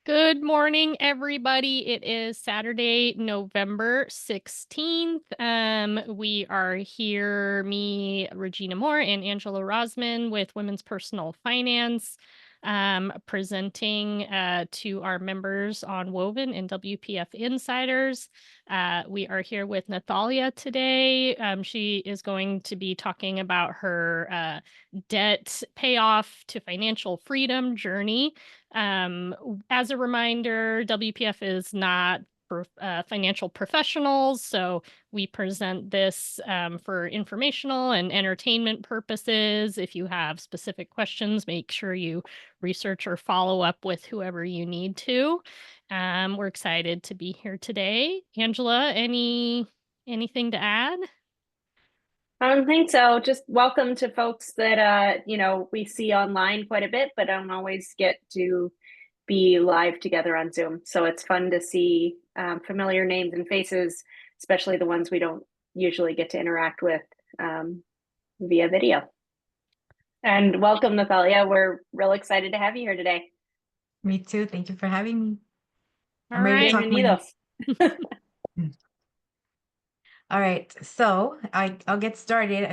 Good morning, everybody. It is Saturday, November 16th. We are here, me, Regina Moore, and Angela Rosman with Women's Personal Finance, presenting to our members on Woven and WPF Insiders. We are here with Nathalia today. She is going to be talking about her debt payoff to financial freedom journey. As a reminder, WPF is not for financial professionals, so we present this for informational and entertainment purposes. If you have specific questions, make sure you research or follow up with whoever you need to. We're excited to be here today. Angela, anything to add? I don't think so. Just welcome to folks that we see online quite a bit, but don't always get to be live together on Zoom. So it's fun to see familiar names and faces, especially the ones we don't usually get to interact with via video. And welcome, Nathalia. We're real excited to have you here today. Me too. Thank you for having me. All I'm ready to right. talk money. Bienvenidos. All right, so I'll get started.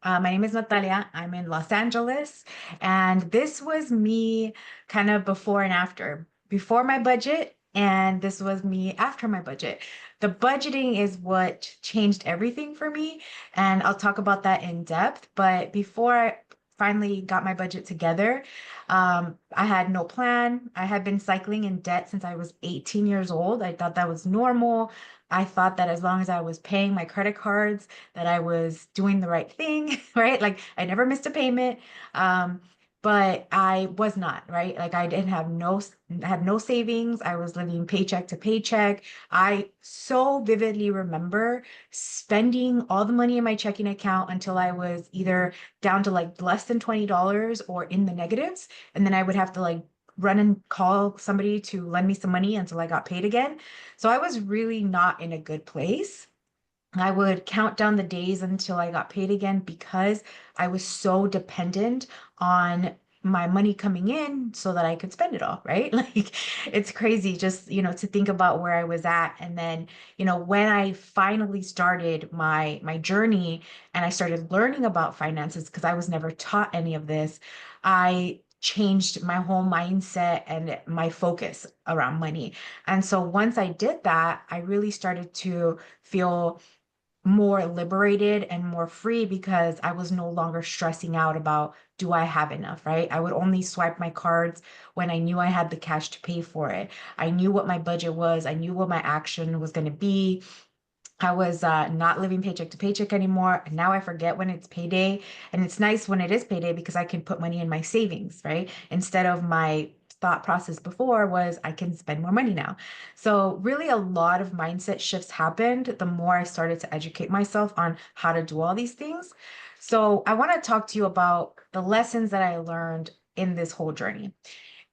My name is Natalia. I'm in Los Angeles, and this was me kind of before and after. Before my budget, and this was me after my budget. The budgeting is what changed everything for me, and I'll talk about that in depth. But before I finally got my budget together, I had no plan. I had been cycling in debt since I was 18 years old. I thought that was normal. I thought that as long as I was paying my credit cards, that I was doing the right thing, right? Like I never missed a payment. But I was not, right? Like I didn't have had no savings. I was living paycheck to paycheck. I so vividly remember spending all the money in my checking account until I was either down to like less than $20 or in the negatives. And then I would have to like run and call somebody to lend me some money until I got paid again. So I was really not in a good place. I would count down the days until I got paid again because I was so dependent on my money coming in so that I could spend it all, right? Like it's crazy just, to think about where I was at. And then, when I finally started my journey and I started learning about finances because I was never taught any of this, I changed my whole mindset and my focus around money. And so once I did that, I really started to feel more liberated and more free because I was no longer stressing out about do I have enough, right? I would only swipe my cards when I knew I had the cash to pay for it. I knew what my budget was, I knew what my action was going to be. I was not living paycheck to paycheck anymore. And now I forget when it's payday. And it's nice when it is payday because I can put money in my savings, right? Instead of my thought process before was I can spend more money now. So really a lot of mindset shifts happened the more I started to educate myself on how to do all these things. So I want to talk to you about the lessons that I learned in this whole journey.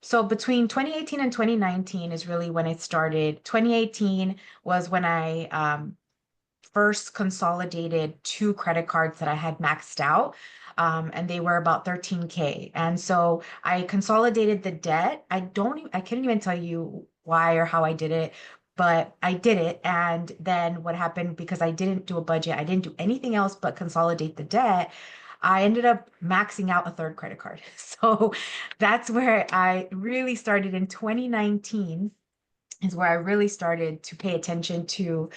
So between 2018 and 2019 is really when it started. 2018 was when I first consolidated two credit cards that I had maxed out. And they were about 13K. And so I consolidated the debt. I couldn't even tell you why or how I did it, but I did it. And then what happened, because I didn't do a budget, I didn't do anything else but consolidate the debt. I ended up maxing out a third credit card. So that's where I really started in 2019 is where I really started to pay attention to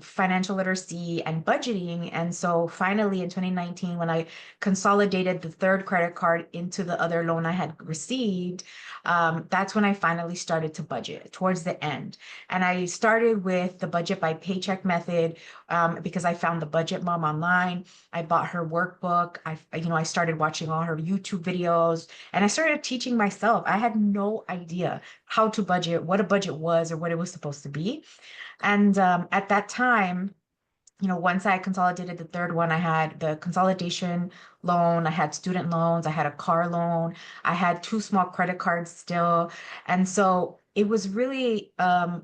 financial literacy and budgeting. And so finally in 2019, when I consolidated the third credit card into the other loan I had received, that's when I finally started to budget towards the end. And I started with the budget by paycheck method because I found the budget mom online. I bought her workbook. I started watching all her YouTube videos and I started teaching myself. I had no idea how to budget, what a budget was, or what it was supposed to be. And at that time, once I consolidated the third one, I had the consolidation loan, I had student loans, I had a car loan, I had two small credit cards still. And so it was really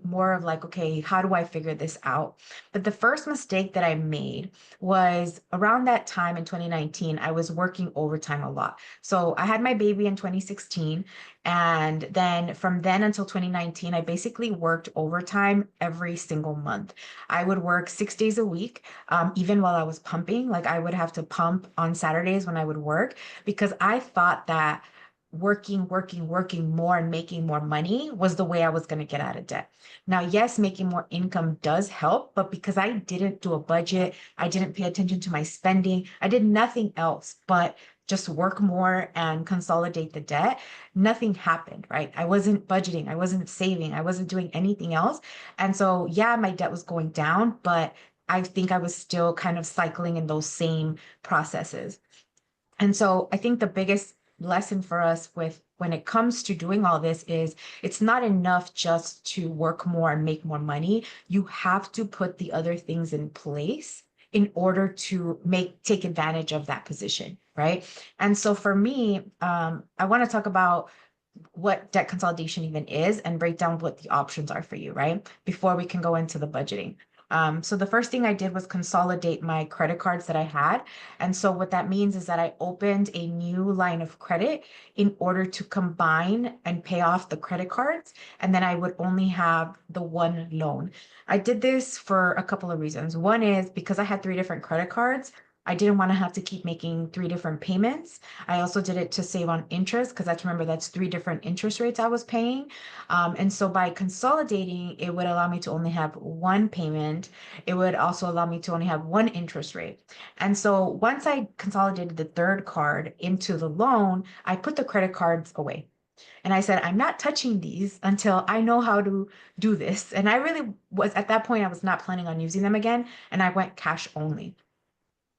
more of like, okay, how do I figure this out? But the first mistake that I made was around that time in 2019, I was working overtime a lot. So I had my baby in 2016. And then from then until 2019, I basically worked overtime every single month. I would work 6 days a week, even while I was pumping. Like I would have to pump on Saturdays when I would work because I thought that working more and making more money was the way I was going to get out of debt. Now, yes, making more income does help, but because I didn't do a budget, I didn't pay attention to my spending, I did nothing else but just work more and consolidate the debt. Nothing happened, right? I wasn't budgeting, I wasn't saving, I wasn't doing anything else. And so, yeah, my debt was going down, but I think I was still kind of cycling in those same processes. And so I think the biggest lesson for us with when it comes to doing all this is it's not enough just to work more and make more money. You have to put the other things in place in order to take advantage of that position, right? And so for me, I want to talk about what debt consolidation even is and break down what the options are for you, right? Before we can go into the budgeting. So the first thing I did was consolidate my credit cards that I had. And so what that means is that I opened a new line of credit in order to combine and pay off the credit cards. And then I would only have the one loan. I did this for a couple of reasons. One is because I had three different credit cards. I didn't want to have to keep making three different payments. I also did it to save on interest because that's three different interest rates I was paying. And so by consolidating, it would allow me to only have one payment. It would also allow me to only have one interest rate. And so once I consolidated the third card into the loan, I put the credit cards away. And I said, I'm not touching these until I know how to do this. And I really was at that point, I was not planning on using them again. And I went cash only.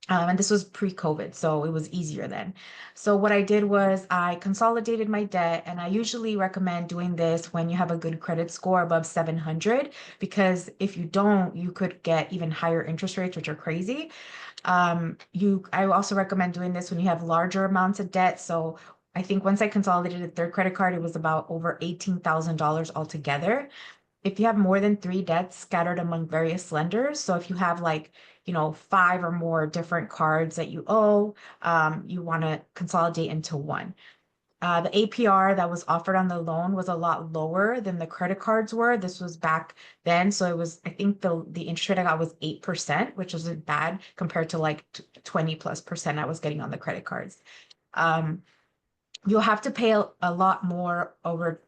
And this was pre-COVID, so it was easier then. So what I did was I consolidated my debt, and I usually recommend doing this when you have a good credit score above 700, because if you don't, you could get even higher interest rates, which are crazy. I also recommend doing this when you have larger amounts of debt. So I think once I consolidated the third credit card, it was about over $18,000 altogether. If you have more than three debts scattered among various lenders, so if you have like, five or more different cards that you owe, you want to consolidate into one. The APR that was offered on the loan was a lot lower than the credit cards were. This was back then, so it was, I think the interest rate I got was 8%, which wasn't bad compared to like 20+% I was getting on the credit cards. You'll have to pay a lot more over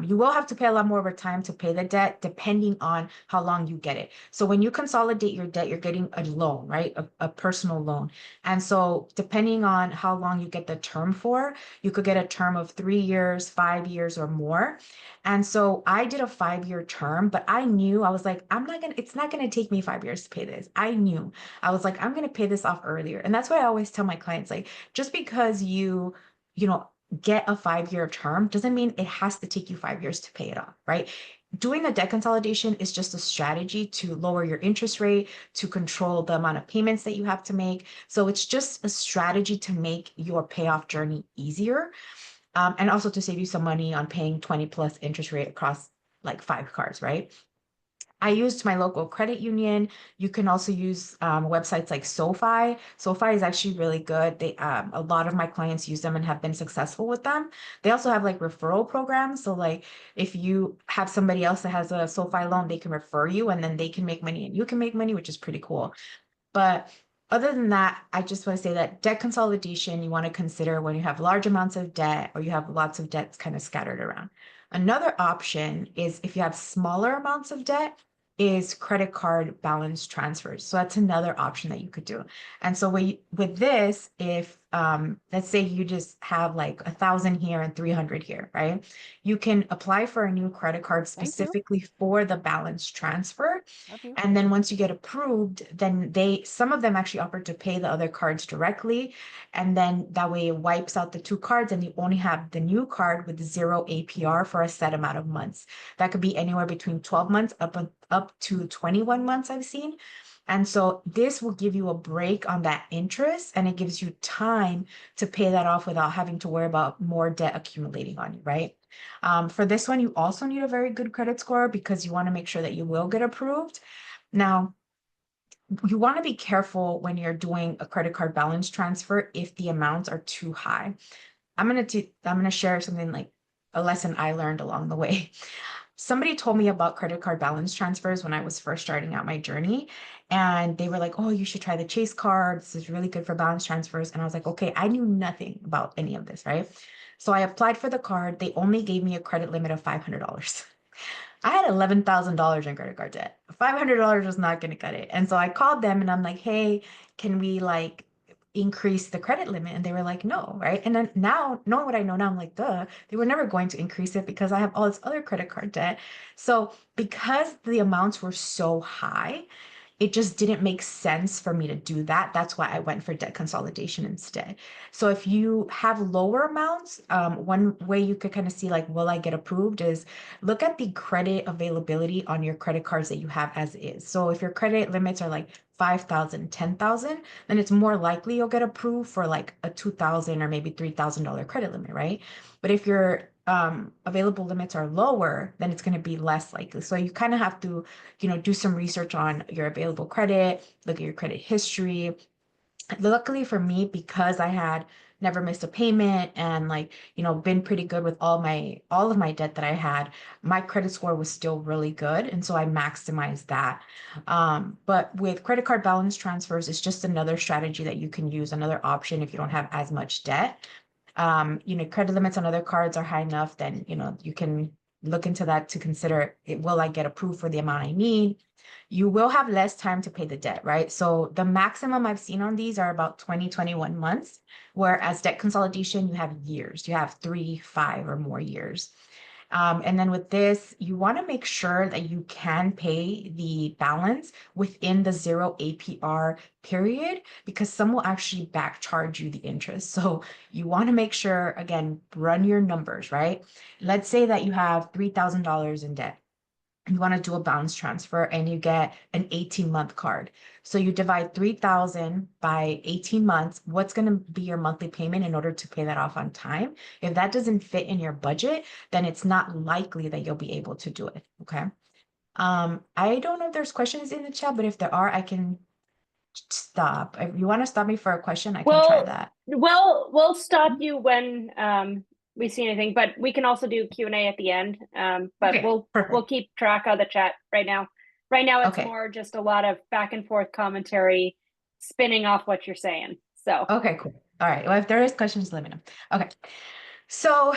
you will have to pay a lot more over time to pay the debt depending on how long you get it. So when you consolidate your debt, you're getting a loan, right? A personal loan. And so depending on how long you get the term for, you could get a term of 3 years, 5 years, or more. And so I did a 5-year term, but I knew I was like, it's not gonna take me 5 years to pay this. I knew I was like, I'm gonna pay this off earlier. And that's why I always tell my clients, like, just because you know, get a 5-year term doesn't mean it has to take you 5 years to pay it off, right? Doing a debt consolidation is just a strategy to lower your interest rate, to control the amount of payments that you have to make. So it's just a strategy to make your payoff journey easier, and also to save you some money on paying 20 plus interest rate across like 5 cards, right? I used my local credit union. You can also use websites like SoFi. SoFi is actually really good. A lot of my clients use them and have been successful with them. They also have like referral programs. So like if you have somebody else that has a SoFi loan, they can refer you and then they can make money and you can make money, which is pretty cool. But other than that, I just want to say that debt consolidation you want to consider when you have large amounts of debt or you have lots of debts kind of scattered around. Another option is if you have smaller amounts of debt, is credit card balance transfers. So that's another option that you could do. And so with this, if let's say you just have like 1,000 here and 300 here, right? You can apply for a new credit card specifically for the balance transfer. And then once you get approved, then some of them actually offer to pay the other cards directly. And then that way it wipes out the two cards and you only have the new card with zero APR for a set amount of months. That could be anywhere between 12 months up to 21 months I've seen. And so this will give you a break on that interest, and it gives you time to pay that off without having to worry about more debt accumulating on you, right? For this one, you also need a very good credit score because you want to make sure that you will get approved. Now, you want to be careful when you're doing a credit card balance transfer if the amounts are too high. I'm gonna share something like a lesson I learned along the way. Somebody told me about credit card balance transfers when I was first starting out my journey. And they were like, oh, you should try the Chase card. This is really good for balance transfers. And I was like, okay, I knew nothing about any of this, right? So I applied for the card. They only gave me a credit limit of $500. I had $11,000 in credit card debt. $500 was not going to cut it. And so I called them and I'm like, hey, can we like increase the credit limit? And they were like, no, right? And then now, knowing what I know now, I'm like, duh, they were never going to increase it because I have all this other credit card debt. So because the amounts were so high, it just didn't make sense for me to do that. That's why I went for debt consolidation instead. So if you have lower amounts, one way you could kind of see like, will I get approved is look at the credit availability on your credit cards that you have as is. So if your credit limits are like 5,000, 10,000, then it's more likely you'll get approved for like a 2,000 or maybe $3,000 credit limit, right? But if your available limits are lower, then it's going to be less likely. So you kind of have to, do some research on your available credit, look at your credit history. Luckily for me, because I had never missed a payment and like, been pretty good with all of my debt that I had, my credit score was still really good. And so I maximized that. But with credit card balance transfers, it's just another strategy that you can use, another option if you don't have as much debt. Credit limits on other cards are high enough, then, you can look into that to consider will I get approved for the amount I need? You will have less time to pay the debt, right? So the maximum I've seen on these are about 20, 21 months, whereas debt consolidation, you have years. You have 3, 5, or more years. And then with this, you want to make sure that you can pay the balance within the 0 APR period because some will actually back charge you the interest. So you want to make sure, again, run your numbers, right? Let's say that you have $3,000 in debt. You want to do a balance transfer and you get an 18-month card. So you divide 3,000 by 18 months. What's going to be your monthly payment in order to pay that off on time? If that doesn't fit in your budget, then it's not likely that you'll be able to do it. Okay. I don't know if there's questions in the chat, but if there are, I can stop. If you want to stop me for a question, I can try that. Well, we'll stop you when we see anything, but we can also do Q&A at the end. But Okay, we'll perfect. keep track of the chat right now. Right now, it's Okay. more just a lot of back and forth commentary, spinning off what you're saying. So Okay, cool. All right. Well, if there is questions, let me know. Okay. So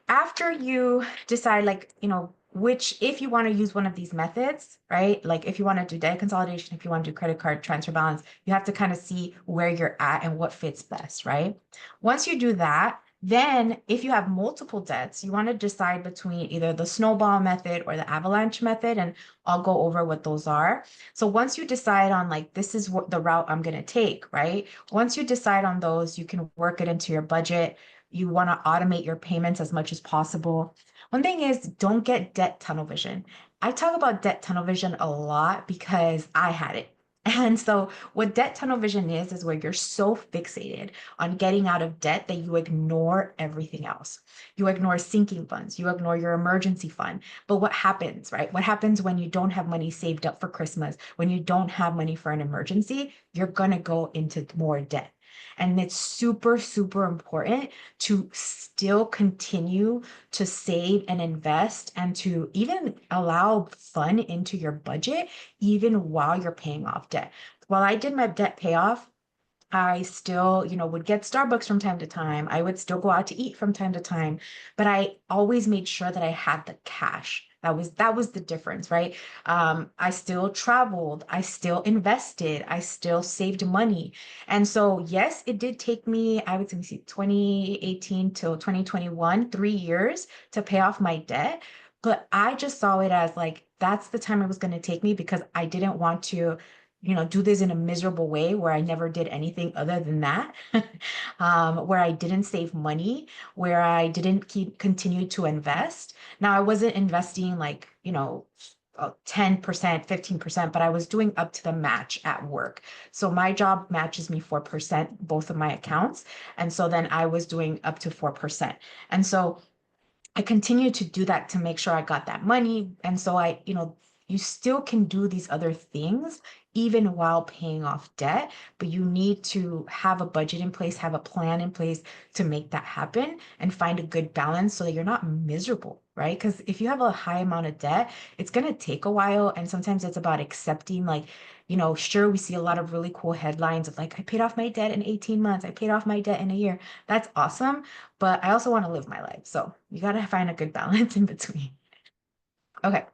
after you decide, like, if you want to use one of these methods, right? Like if you want to do debt consolidation, if you want to do credit card transfer balance, you have to kind of see where you're at and what fits best, right? Once you do that, then if you have multiple debts, you want to decide between either the snowball method or the avalanche method, and I'll go over what those are. So once you decide on like, this is what the route I'm going to take, right? Once you decide on those, you can work it into your budget. You want to automate your payments as much as possible. One thing is don't get debt tunnel vision. I talk about debt tunnel vision a lot because I had it. And so what debt tunnel vision is where you're so fixated on getting out of debt that you ignore everything else. You ignore sinking funds, you ignore your emergency fund. But what happens, right? What happens when you don't have money saved up for Christmas, when you don't have money for an emergency? You're going to go into more debt. And it's super, super important to still continue to save and invest and to even allow fun into your budget, even while you're paying off debt. While I did my debt payoff, I still, would get Starbucks from time to time. I would still go out to eat from time to time, but I always made sure that I had the cash. That was the difference, right? I still traveled, I still invested, I still saved money. And so, yes, it did take me, I would say, 2018 till 2021, 3 years to pay off my debt. But I just saw it as like, that's the time it was going to take me because I didn't want to do this in a miserable way where I never did anything other than that, where I didn't save money, where I didn't continue to invest. Now, I wasn't investing like, 10%, 15%, but I was doing up to the match at work. So my job matches me 4%, both of my accounts. And so then I was doing up to 4%. And so I continued to do that to make sure I got that money. And so you still can do these other things even while paying off debt, but you need to have a budget in place, have a plan in place to make that happen and find a good balance so that you're not miserable, right? Because if you have a high amount of debt, it's going to take a while. And sometimes it's about accepting, like, sure, we see a lot of really cool headlines of like, I paid off my debt in 18 months, I paid off my debt in a year. That's awesome. But I also want to live my life. So you got to find a good balance in between. Okay.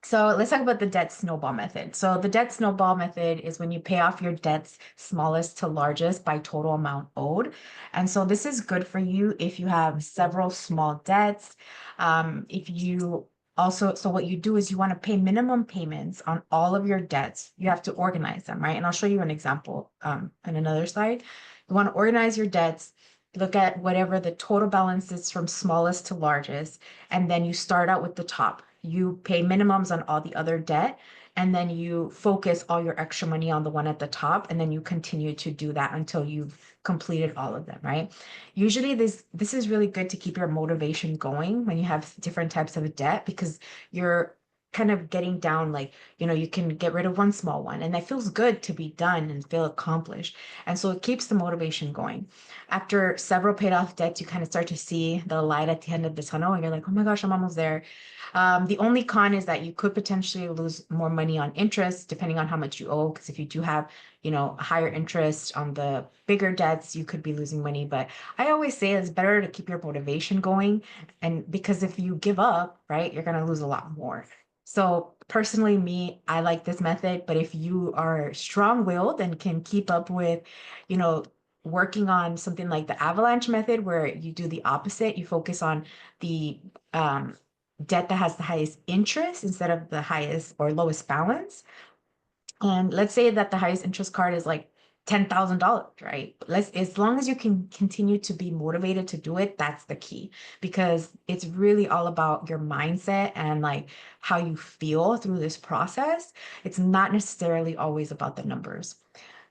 So let's talk about the debt snowball method. So the debt snowball method is when you pay off your debts smallest to largest by total amount owed. And so this is good for you if you have several small debts. If you also, so what you do is you want to pay minimum payments on all of your debts. You have to organize them, right? And I'll show you an example on another slide. You want to organize your debts. Look at whatever the total balance is from smallest to largest, and then you start out with the top. You pay minimums on all the other debt, and then you focus all your extra money on the one at the top, and then you continue to do that until you've completed all of them, right? Usually this is really good to keep your motivation going when you have different types of debt, because you're kind of getting down, like, you can get rid of one small one, and that feels good to be done and feel accomplished. And so it keeps the motivation going. After several paid off debts, you kind of start to see the light at the end of the tunnel, and you're like, oh my gosh, I'm almost there. The only con is that you could potentially lose more money on interest depending on how much you owe. Because if you do have, higher interest on the bigger debts, you could be losing money. But I always say it's better to keep your motivation going. And because if you give up, right, you're going to lose a lot more. So personally, I like this method. But if you are strong-willed and can keep up with, working on something like the avalanche method, where you do the opposite, you focus on the debt that has the highest interest instead of the highest or lowest balance. And let's say that the highest interest card is like $10,000, right? As long as you can continue to be motivated to do it, that's the key, because it's really all about your mindset and like how you feel through this process. It's not necessarily always about the numbers.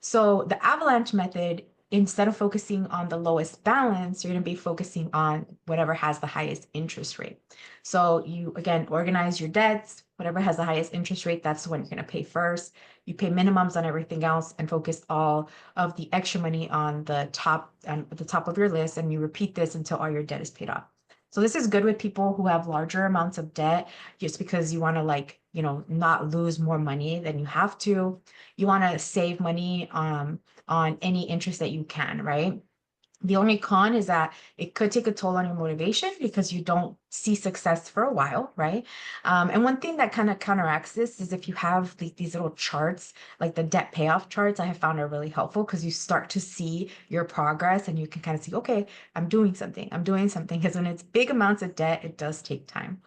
So the avalanche method, instead of focusing on the lowest balance, you're going to be focusing on whatever has the highest interest rate. So you, again, organize your debts, whatever has the highest interest rate, that's the one you're going to pay first. You pay minimums on everything else and focus all of the extra money on the top of your list. And you repeat this until all your debt is paid off. So this is good with people who have larger amounts of debt, just because you want to not lose more money than you have to. You want to save money on any interest that you can, right? The only con is that it could take a toll on your motivation because you don't see success for a while, right? And one thing that kind of counteracts this is if you have these little charts, like the debt payoff charts, I have found are really helpful, because you start to see your progress and you can kind of see, okay, I'm doing something. Because when it's big amounts of debt, it does take time.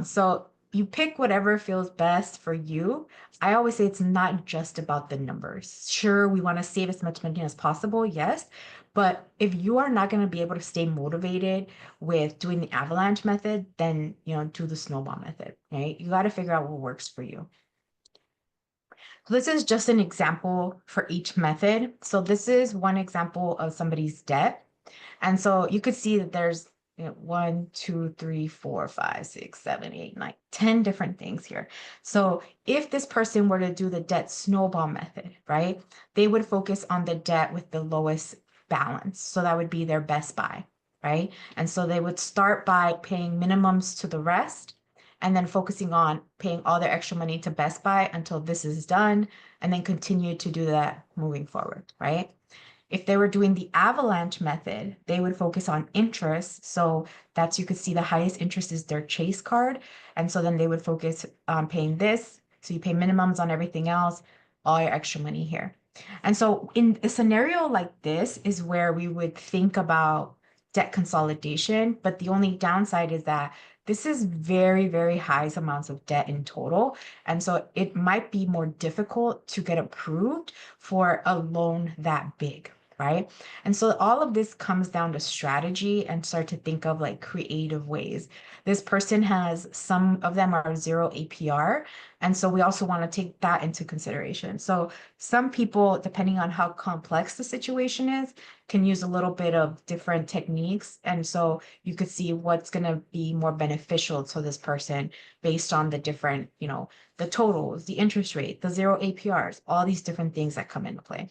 So you pick whatever feels best for you. I always say it's not just about the numbers. Sure, we want to save as much money as possible, yes. But if you are not going to be able to stay motivated with doing the avalanche method, then, do the snowball method, right? You got to figure out what works for you. This is just an example for each method. So this is one example of somebody's debt. And so you could see that there's 1, 2, 3, 4, 5, 6, 7, 8, 9, 10 different things here. So if this person were to do the debt snowball method, right, they would focus on the debt with the lowest balance. So that would be their best buy, right? And so they would start by paying minimums to the rest, and then focusing on paying all their extra money to Best Buy until this is done, and then continue to do that moving forward, right? If they were doing the avalanche method, they would focus on interest. So you could see the highest interest is their Chase card. And so then they would focus on paying this. So you pay minimums on everything else, all your extra money here. And so in a scenario like this is where we would think about debt consolidation. But the only downside is that this is very, very high amounts of debt in total. And so it might be more difficult to get approved for a loan that big, right? And so all of this comes down to strategy and start to think of like creative ways. This person has, some of them are zero APR. And so we also want to take that into consideration. So some people, depending on how complex the situation is, can use a little bit of different techniques. And so you could see what's going to be more beneficial to this person based on the different, the totals, the interest rate, the zero APRs, all these different things that come into play.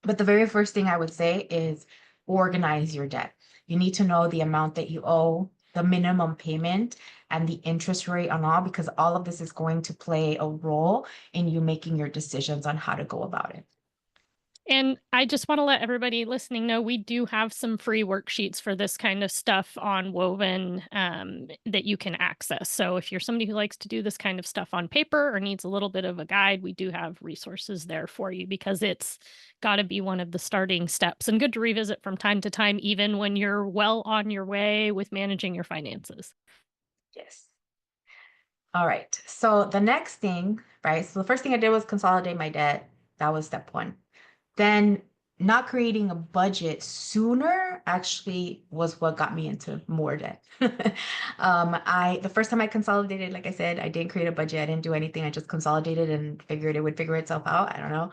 But the very first thing I would say is organize your debt. You need to know the amount that you owe, the minimum payment, and the interest rate on all, because all of this is going to play a role in you making your decisions on how to go about it. And I just want to let everybody listening know we do have some free worksheets for this kind of stuff on Woven that you can access. So if you're somebody who likes to do this kind of stuff on paper or needs a little bit of a guide, we do have resources there for you, because it's got to be one of the starting steps and good to revisit from time to time, even when you're well on your way with managing your finances. Yes. All right. So the next thing, right? So the first thing I did was consolidate my debt. That was step one. Then not creating a budget sooner actually was what got me into more debt. The first time I consolidated, like I said, I didn't create a budget. I didn't do anything. I just consolidated and figured it would figure itself out. I don't know.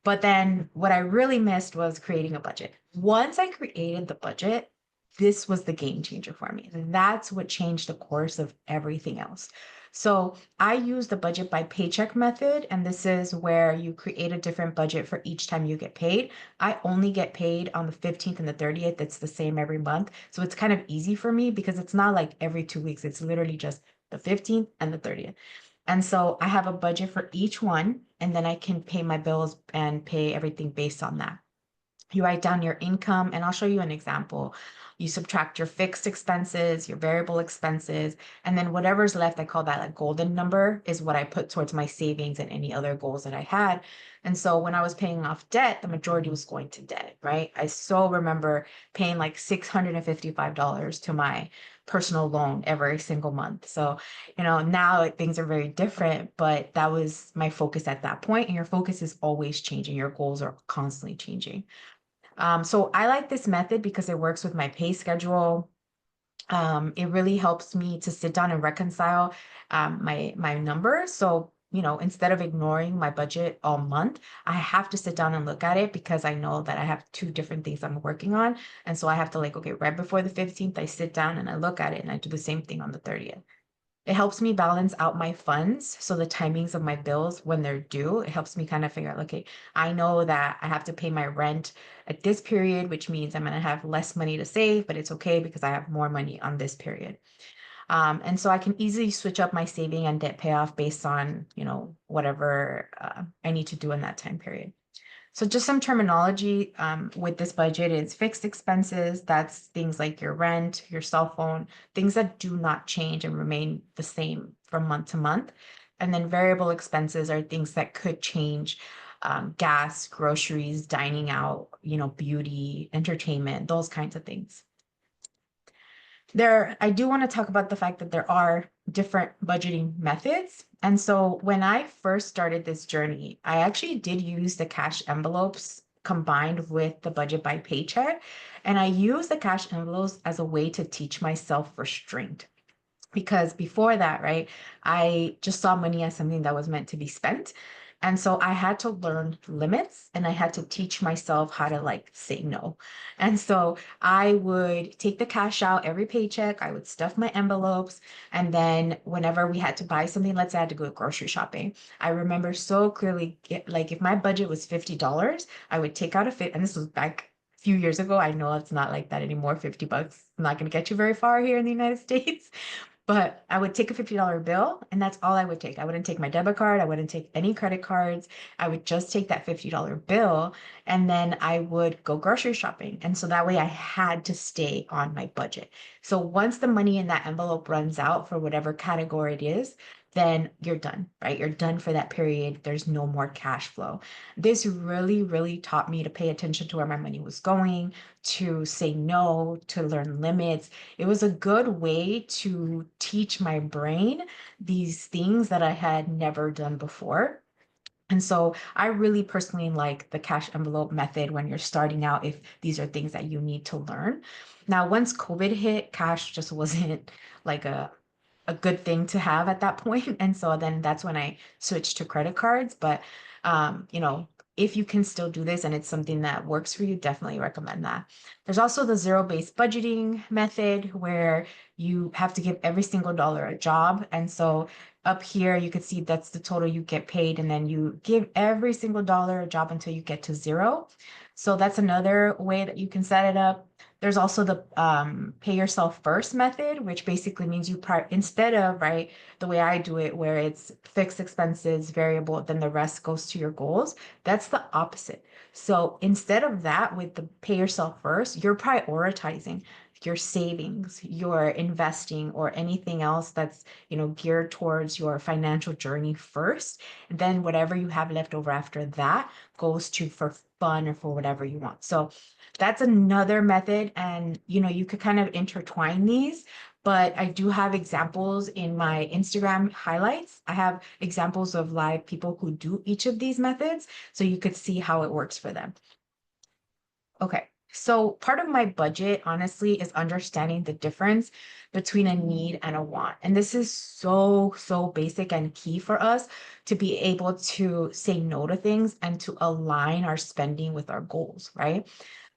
But then what I really missed was creating a budget. Once I created the budget, this was the game changer for me. That's what changed the course of everything else. So I use the budget by paycheck method, and this is where you create a different budget for each time you get paid. I only get paid on the 15th and the 30th. It's the same every month. So it's kind of easy for me because it's not like every 2 weeks. It's literally just the 15th and the 30th. And so I have a budget for each one, and then I can pay my bills and pay everything based on that. You write down your income, and I'll show you an example. You subtract your fixed expenses, your variable expenses, and then whatever's left, I call that like golden number, is what I put towards my savings and any other goals that I had. And so when I was paying off debt, the majority was going to debt, right? I so remember paying like $655 to my personal loan every single month. So, now things are very different, but that was my focus at that point. And your focus is always changing. Your goals are constantly changing. So I like this method because it works with my pay schedule. It really helps me to sit down and reconcile my numbers. So, instead of ignoring my budget all month, I have to sit down and look at it because I know that I have two different things I'm working on. And so I have to okay, right before the 15th, I sit down and I look at it, and I do the same thing on the 30th. It helps me balance out my funds. So the timings of my bills when they're due, it helps me kind of figure out, okay, I know that I have to pay my rent at this period, which means I'm going to have less money to save, but it's okay because I have more money on this period. And so I can easily switch up my saving and debt payoff based on, whatever I need to do in that time period. So just some terminology with this budget is fixed expenses. That's things like your rent, your cell phone, things that do not change and remain the same from month to month. And then variable expenses are things that could change, gas, groceries, dining out, beauty, entertainment, those kinds of things. I do want to talk about the fact that there are different budgeting methods. And so when I first started this journey, I actually did use the cash envelopes combined with the budget by paycheck. And I used the cash envelopes as a way to teach myself restraint. Because before that, right, I just saw money as something that was meant to be spent. And so I had to learn limits, and I had to teach myself how to say no. And so I would take the cash out every paycheck, I would stuff my envelopes. And then whenever we had to buy something, let's say I had to go grocery shopping, I remember so clearly, if my budget was $50, I would take out and this was back a few years ago. I know it's not like that anymore. $50 not going to get you very far here in the United States. But I would take a $50 bill, and that's all I would take. I wouldn't take my debit card. I wouldn't take any credit cards. I would just take that $50 bill, and then I would go grocery shopping. And so that way I had to stay on my budget. So once the money in that envelope runs out for whatever category it is, then you're done, right? You're done for that period. There's no more cash flow. This really, really taught me to pay attention to where my money was going, to say no, to learn limits. It was a good way to teach my brain these things that I had never done before. And so I really personally like the cash envelope method when you're starting out, if these are things that you need to learn. Now, once COVID hit, cash just wasn't like a good thing to have at that point. And so then that's when I switched to credit cards. But you know, if you can still do this and it's something that works for you, definitely recommend that. There's also the zero-based budgeting method where you have to give every single dollar a job. And so up here, you can see that's the total you get paid, and then you give every single dollar a job until you get to zero. So that's another way that you can set it up. There's also the pay yourself first method, which basically means instead of, right, the way I do it, where it's fixed expenses, variable, then the rest goes to your goals. That's the opposite. So instead of that, with the pay yourself first, you're prioritizing your savings, your investing, or anything else that's, you know, geared towards your financial journey first. And then whatever you have left over after that goes to for fun or for whatever you want. So that's another method. And, you know, you could kind of intertwine these, but I do have examples in my Instagram highlights. I have examples of live people who do each of these methods, so you could see how it works for them. Okay. So part of my budget, honestly, is understanding the difference between a need and a want. And this is so, so basic and key for us to be able to say no to things and to align our spending with our goals, right?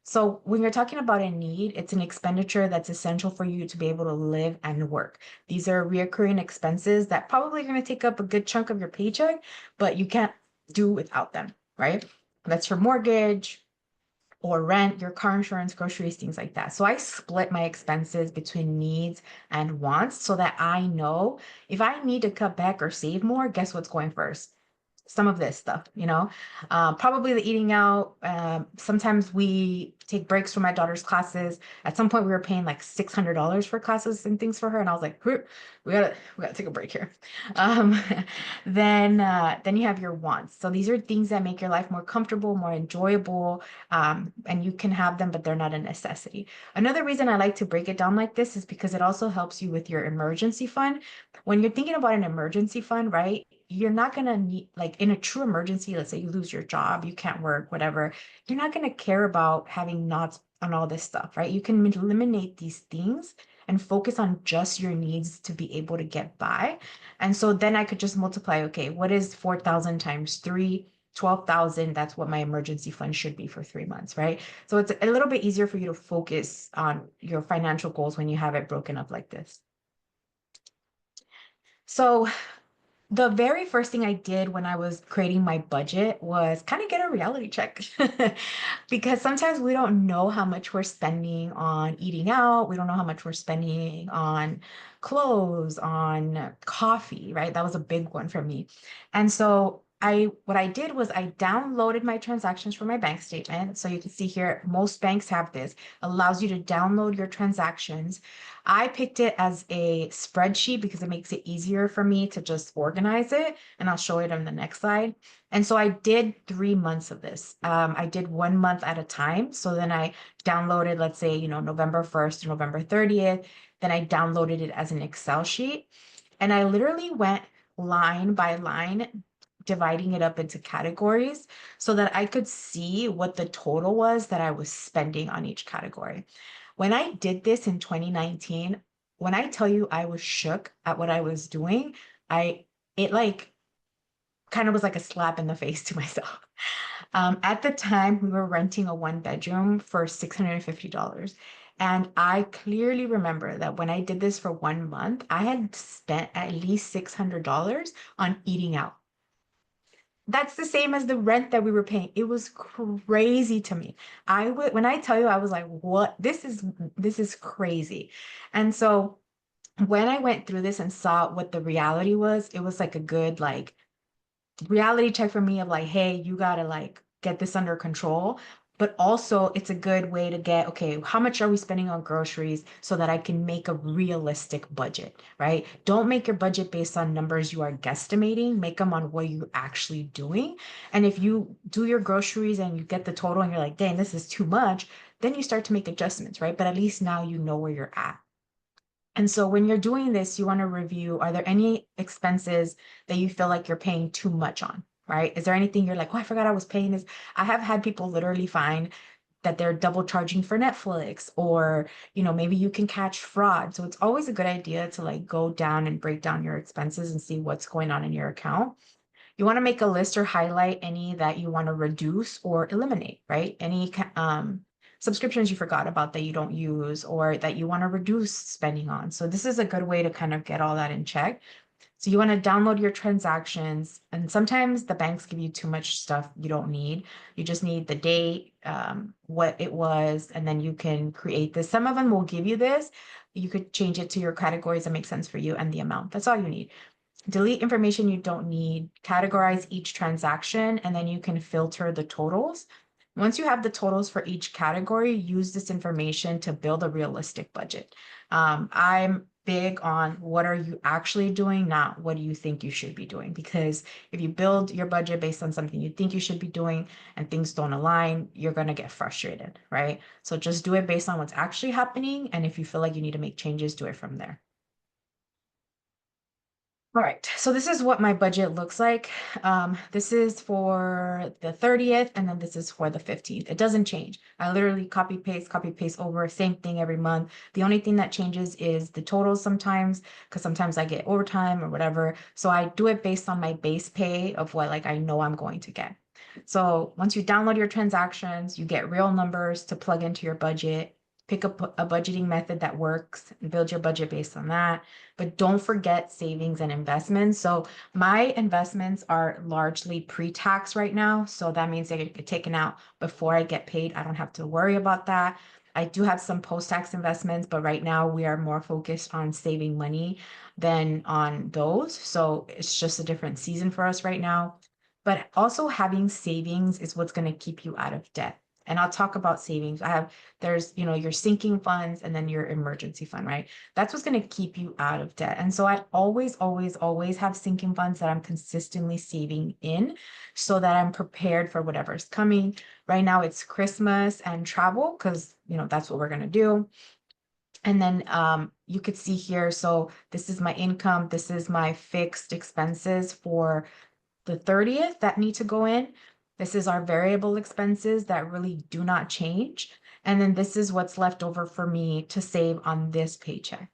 So when you're talking about a need, it's an expenditure that's essential for you to be able to live and work. These are reoccurring expenses that probably are going to take up a good chunk of your paycheck, but you can't do without them, right? That's your mortgage or rent, your car insurance, groceries, things like that. So I split my expenses between needs and wants so that I know if I need to cut back or save more, guess what's going first? Some of this stuff, you know, probably the eating out. Sometimes we take breaks from my daughter's classes. At some point, we were paying like $600 for classes and things for her, and I was like, we gotta take a break here. Um, then you have your wants. So these are things that make your life more comfortable, more enjoyable, and you can have them, but they're not a necessity. Another reason I like to break it down like this is because it also helps you with your emergency fund. When you're thinking about an emergency fund, right? You're not going to need, like in a true emergency, let's say you lose your job, you can't work, whatever, you're not going to care about having knots on all this stuff, right? You can eliminate these things and focus on just your needs to be able to get by. And so then I could just multiply, okay, what is 4,000 times 3? 12,000, that's what my emergency fund should be for 3 months, right? So it's a little bit easier for you to focus on your financial goals when you have it broken up like this. So the very first thing I did when I was creating my budget was kind of get a reality check because sometimes we don't know how much we're spending on eating out. We don't know how much we're spending on clothes, on coffee, right? That was a big one for me. And so what I did was I downloaded my transactions from my bank statement. So you can see here, most banks have this, allows you to download your transactions. I picked it as a spreadsheet because it makes it easier for me to just organize it, and I'll show it on the next slide. And so I did 3 months of this. I did 1 month at a time. So then I downloaded, let's say, you know, November 1st to November 30th. Then I downloaded it as an Excel sheet. And I literally went line by line, dividing it up into categories so that I could see what the total was that I was spending on each category. When I did this in 2019, when I tell you I was shook at what I was doing, it like kind of was like a slap in the face to myself. At the time, we were renting a 1 bedroom for $650. And I clearly remember that when I did this for 1 month, I had spent at least $600 on eating out. That's the same as the rent that we were paying. It was crazy to me. When I tell you, I was like, what? This is crazy. And so when I went through this and saw what the reality was, it was like a good like reality check for me of like, hey, you gotta like get this under control. But also it's a good way to get, okay, how much are we spending on groceries so that I can make a realistic budget, right? Don't make your budget based on numbers you are guesstimating, make them on what you're actually doing. And if you do your groceries and you get the total and you're like, dang, this is too much, then you start to make adjustments, right? But at least now you know where you're at. And so when you're doing this, you want to review, are there any expenses that you feel like you're paying too much on, right? Is there anything you're like, oh, I forgot I was paying this? I have had people literally find that they're double charging for Netflix, or, maybe you can catch fraud. So it's always a good idea to like go down and break down your expenses and see what's going on in your account. You want to make a list or highlight any that you want to reduce or eliminate, right? Any subscriptions you forgot about that you don't use or that you want to reduce spending on. So this is a good way to kind of get all that in check. So you want to download your transactions, and sometimes the banks give you too much stuff you don't need. You just need the date, what it was, and then you can create this. Some of them will give you this. You could change it to your categories that make sense for you and the amount. That's all you need. Delete information you don't need, categorize each transaction, and then you can filter the totals. Once you have the totals for each category, use this information to build a realistic budget. I'm big on what are you actually doing, not what do you think you should be doing. Because if you build your budget based on something you think you should be doing and things don't align, you're going to get frustrated, right? So just do it based on what's actually happening. And if you feel like you need to make changes, do it from there. All right, so this is what my budget looks like. This is for the 30th, and then this is for the 15th. It doesn't change. I literally copy paste over, same thing every month. The only thing that changes is the totals sometimes, because sometimes I get overtime or whatever. So I do it based on my base pay of what like I know I'm going to get. So once you download your transactions, you get real numbers to plug into your budget. Pick up a budgeting method that works and build your budget based on that. But don't forget savings and investments. So my investments are largely pre-tax right now. So that means they get taken out before I get paid. I don't have to worry about that. I do have some post-tax investments, but right now we are more focused on saving money than on those. So it's just a different season for us right now. But also having savings is what's going to keep you out of debt. And I'll talk about savings. There's, your sinking funds and then your emergency fund, right? That's what's going to keep you out of debt. And so I always, always, always have sinking funds that I'm consistently saving in so that I'm prepared for whatever's coming. Right now it's Christmas and travel because, that's what we're going to do. And then you could see here, so this is my income. This is my fixed expenses for the 30th that need to go in. This is our variable expenses that really do not change. And then this is what's left over for me to save on this paycheck.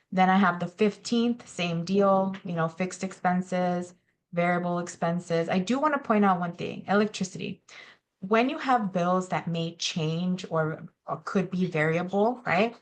Then I have the 15th, same deal, fixed expenses, variable expenses. I do want to point out one thing, electricity. When you have bills that may change or could be variable, right?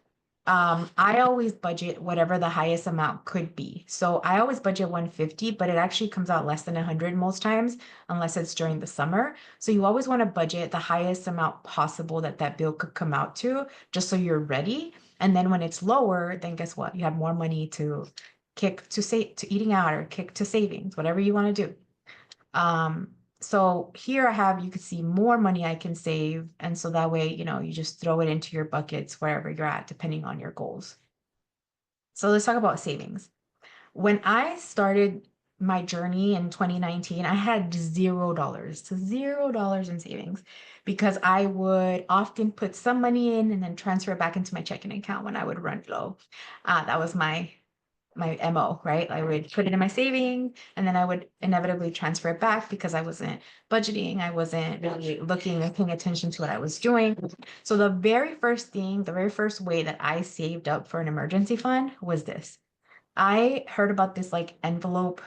I always budget whatever the highest amount could be. So I always budget 150, but it actually comes out less than 100 most times, unless it's during the summer. So you always want to budget the highest amount possible that bill could come out to, just so you're ready. And then when it's lower, then guess what? You have more money to kick to eating out or kick to savings, whatever you want to do. So here you could see more money I can save. And so that way, you just throw it into your buckets wherever you're at, depending on your goals. So let's talk about savings. When I started my journey in 2019, I had $0 in savings because I would often put some money in and then transfer it back into my checking account when I would run low. That was my MO, right? I would put it in my savings and then I would inevitably transfer it back because I wasn't budgeting. I wasn't really looking and paying attention to what I was doing. So the very first way that I saved up for an emergency fund was this. I heard about this like envelope,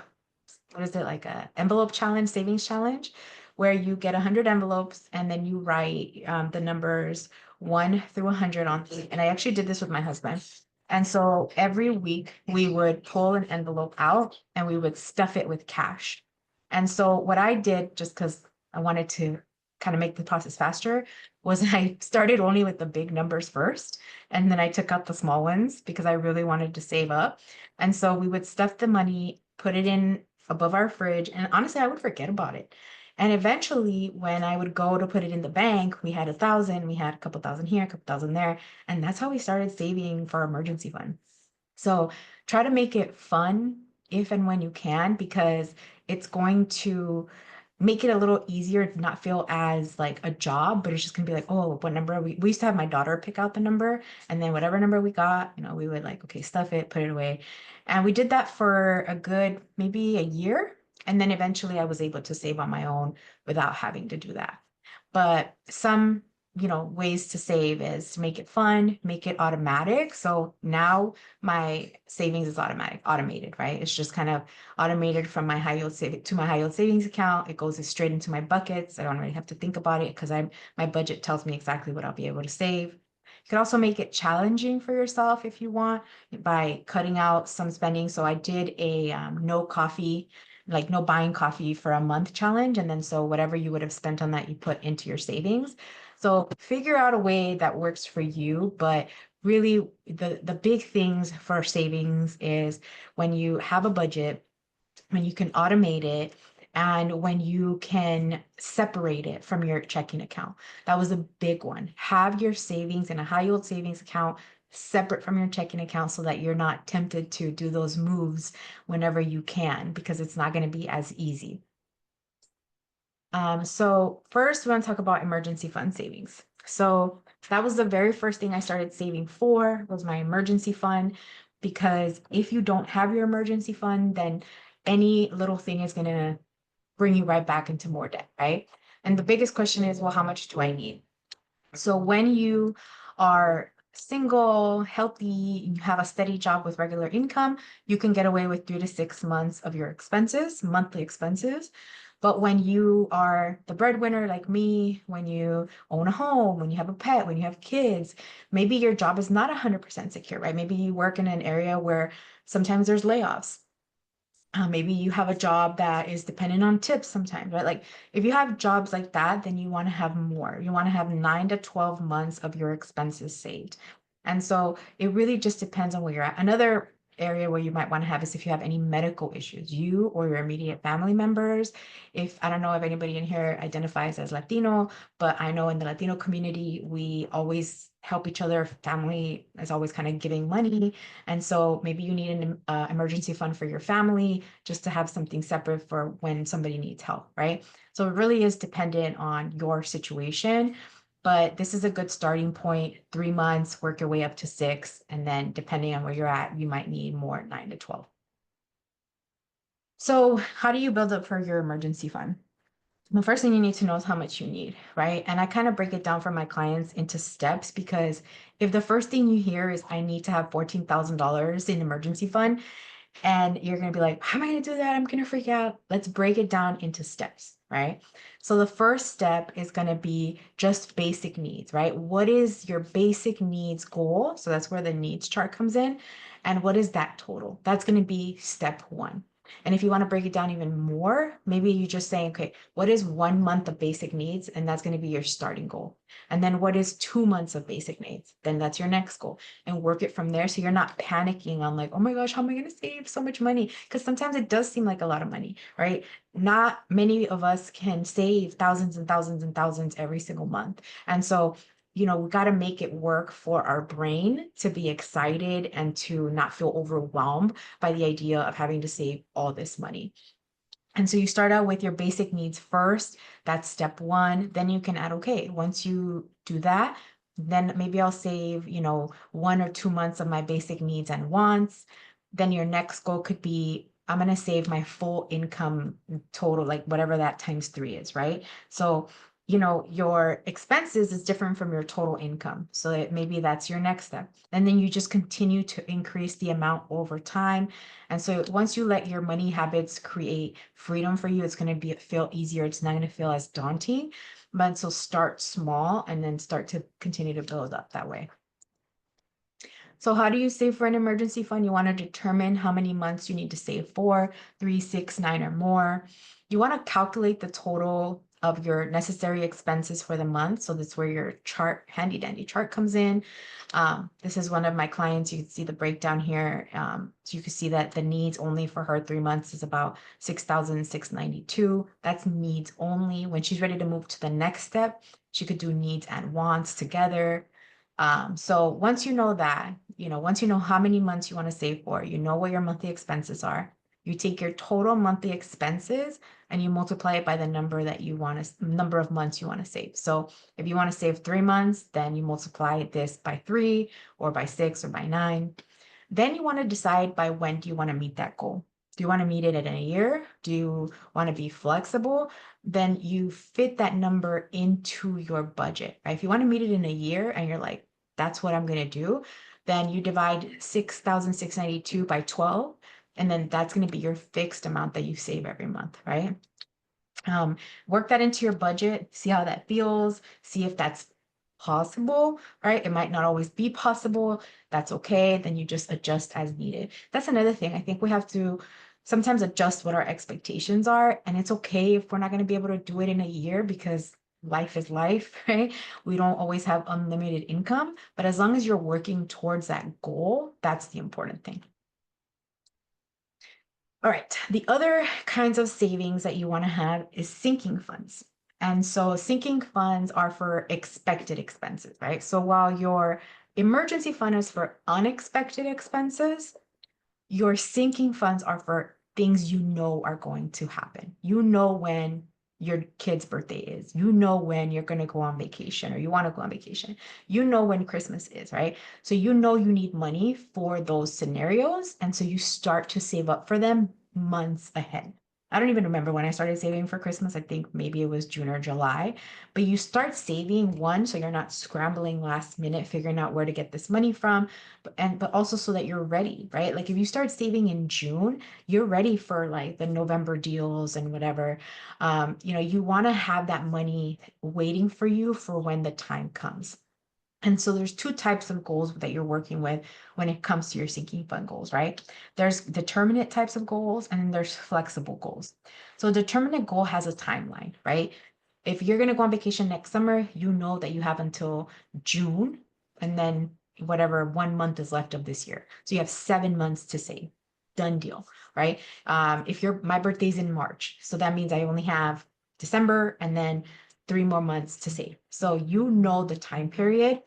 what is it, like a envelope challenge, savings challenge, where you get 100 envelopes and then you write the numbers 1 through 100 on. And I actually did this with my husband. And so every week we would pull an envelope out and we would stuff it with cash. And so what I did, just because I wanted to kind of make the process faster, was I started only with the big numbers first. And then I took out the small ones because I really wanted to save up. And so we would stuff the money, put it in above our fridge. And honestly, I would forget about it. And eventually, when I would go to put it in the bank, we had 1,000, we had a couple thousand here, a couple thousand there. And that's how we started saving for our emergency fund. So try to make it fun if and when you can, because it's going to make it a little easier to not feel as like a job, but it's just gonna be like, oh, what number we used to have my daughter pick out the number, and then whatever number we got, we would like, okay, stuff it, put it away. And we did that for a good maybe a year. And then eventually I was able to save on my own without having to do that. But some, ways to save is to make it fun, make it automatic. So now my savings is automated, right? It's just kind of automated from my high yield to my high yield savings account. It goes straight into my buckets. I don't really have to think about it because my budget tells me exactly what I'll be able to save. You can also make it challenging for yourself if you want by cutting out some spending. So I did a no buying coffee for a month challenge. And then so whatever you would have spent on that, you put into your savings. So figure out a way that works for you. But really the big things for savings is when you have a budget, when you can automate it, and when you can separate it from your checking account. That was a big one. Have your savings in a high yield savings account separate from your checking account so that you're not tempted to do those moves whenever you can, because it's not going to be as easy. So first we want to talk about emergency fund savings. So that was the very first thing I started saving for, was my emergency fund, because if you don't have your emergency fund, then any little thing is going to bring you right back into more debt, right? And the biggest question is, well, how much do I need? So when you are single, healthy, you have a steady job with regular income, you can get away with 3 to 6 months of your expenses, monthly expenses. But when you are the breadwinner like me, when you own a home, when you have a pet, when you have kids, maybe your job is not 100% secure, right? Maybe you work in an area where sometimes there's layoffs. Maybe you have a job that is dependent on tips sometimes, right? Like if you have jobs like that, then you want to have more. You want to have 9 to 12 months of your expenses saved. And so it really just depends on where you're at. Another area where you might want to have is if you have any medical issues, you or your immediate family members. If I don't know if anybody in here identifies as Latino, but I know in the Latino community, we always help each other. Family is always kind of giving money. And so maybe you need an emergency fund for your family just to have something separate for when somebody needs help, right? So it really is dependent on your situation. But this is a good starting point. 3 months, work your way up to 6. And then depending on where you're at, you might need more 9 to 12. So how do you build up for your emergency fund? The first thing you need to know is how much you need, right? And I kind of break it down for my clients into steps, because if the first thing you hear is I need to have $14,000 in emergency fund, and you're going to be like, how am I going to do that? I'm going to freak out. Let's break it down into steps, right? So the first step is going to be just basic needs, right? What is your basic needs goal? So that's where the needs chart comes in. And what is that total? That's going to be step 1. And if you want to break it down even more, maybe you just say, okay, what is 1 month of basic needs? And that's going to be your starting goal. And then what is 2 months of basic needs? Then that's your next goal, and work it from there. So you're not panicking on like, oh my gosh, how am I going to save so much money? Because sometimes it does seem like a lot of money, right? Not many of us can save thousands and thousands and thousands every single month. And so we got to make it work for our brain to be excited and to not feel overwhelmed by the idea of having to save all this money. And so you start out with your basic needs first. That's step 1. Then you can add, okay, once you do that, then maybe I'll save, 1 or 2 months of my basic needs and wants. Then your next goal could be, I'm going to save my full income total, like whatever that times 3 is, right? So your expenses is different from your total income. So maybe that's your next step. And then you just continue to increase the amount over time. And so once you let your money habits create freedom for you, it's going to feel easier. It's not going to feel as daunting. But so start small and then start to continue to build up that way. So how do you save for an emergency fund? You want to determine how many months you need to save for, 3, 6, 9, or more. You want to calculate the total of your necessary expenses for the month. So that's where your chart, handy dandy chart, comes in. This is one of my clients. You can see the breakdown here. So you can see that the needs only for her 3 months is about $6,692. That's needs only. When she's ready to move to the next step, she could do needs and wants together. So once you know that, once you know how many months you want to save for, you know what your monthly expenses are, you take your total monthly expenses and you multiply it by the number of months you want to save. So if you want to save 3 months, then you multiply this by 3 or by 6 or by 9. Then you want to decide by when do you want to meet that goal. Do you want to meet it in a year? Do you want to be flexible? Then you fit that number into your budget, right? If you want to meet it in a year and you're like, that's what I'm going to do, then you divide 6,692 by 12, and then that's going to be your fixed amount that you save every month, right? Um, Work that into your budget, see how that feels, see if that's possible, right? It might not always be possible. That's okay. Then you just adjust as needed. That's another thing. I think we have to sometimes adjust what our expectations are. And it's okay if we're not going to be able to do it in a year because life is life, right? We don't always have unlimited income, but as long as you're working towards that goal, that's the important thing. All right, the other kinds of savings that you want to have is sinking funds. And so sinking funds are for expected expenses, right? So while your emergency fund is for unexpected expenses, your sinking funds are for things you know are going to happen. You know when your kid's birthday is. You know when you're going to go on vacation or you want to go on vacation. You know when Christmas is, right? So you know you need money for those scenarios. And so you start to save up for them months ahead. I don't even remember when I started saving for Christmas. I think maybe it was June or July. But you start saving one, so you're not scrambling last minute figuring out where to get this money from, but also so that you're ready, right? Like if you start saving in June, you're ready for like the November deals and whatever. You want to have that money waiting for you for when the time comes. And so there's two types of goals that you're working with when it comes to your sinking fund goals, right? There's determinate types of goals and then there's flexible goals. So a determinate goal has a timeline, right? If you're going to go on vacation next summer, you know that you have until June and then whatever 1 month is left of this year. So you have 7 months to save. Done deal, right? If my birthday's in March, so that means I only have December and then 3 more months to save. So you know the time period.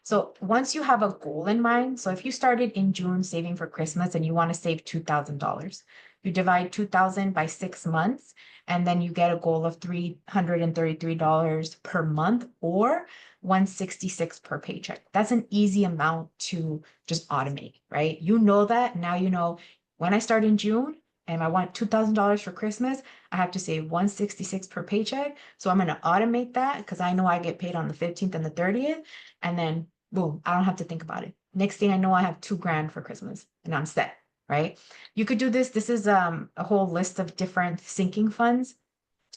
So once you have a goal in mind, so if you started in June saving for Christmas and you want to save $2,000, you divide 2,000 by 6 months, and then you get a goal of $333 per month or 166 per paycheck. That's an easy amount to just automate, right? You know that now you know when I start in June and I want $2,000 for Christmas, I have to save 166 per paycheck. So I'm going to automate that because I know I get paid on the 15th and the 30th. And then boom, I don't have to think about it. Next thing I know, I have $2,000 for Christmas and I'm set, right? You could do this. This is a whole list of different sinking funds.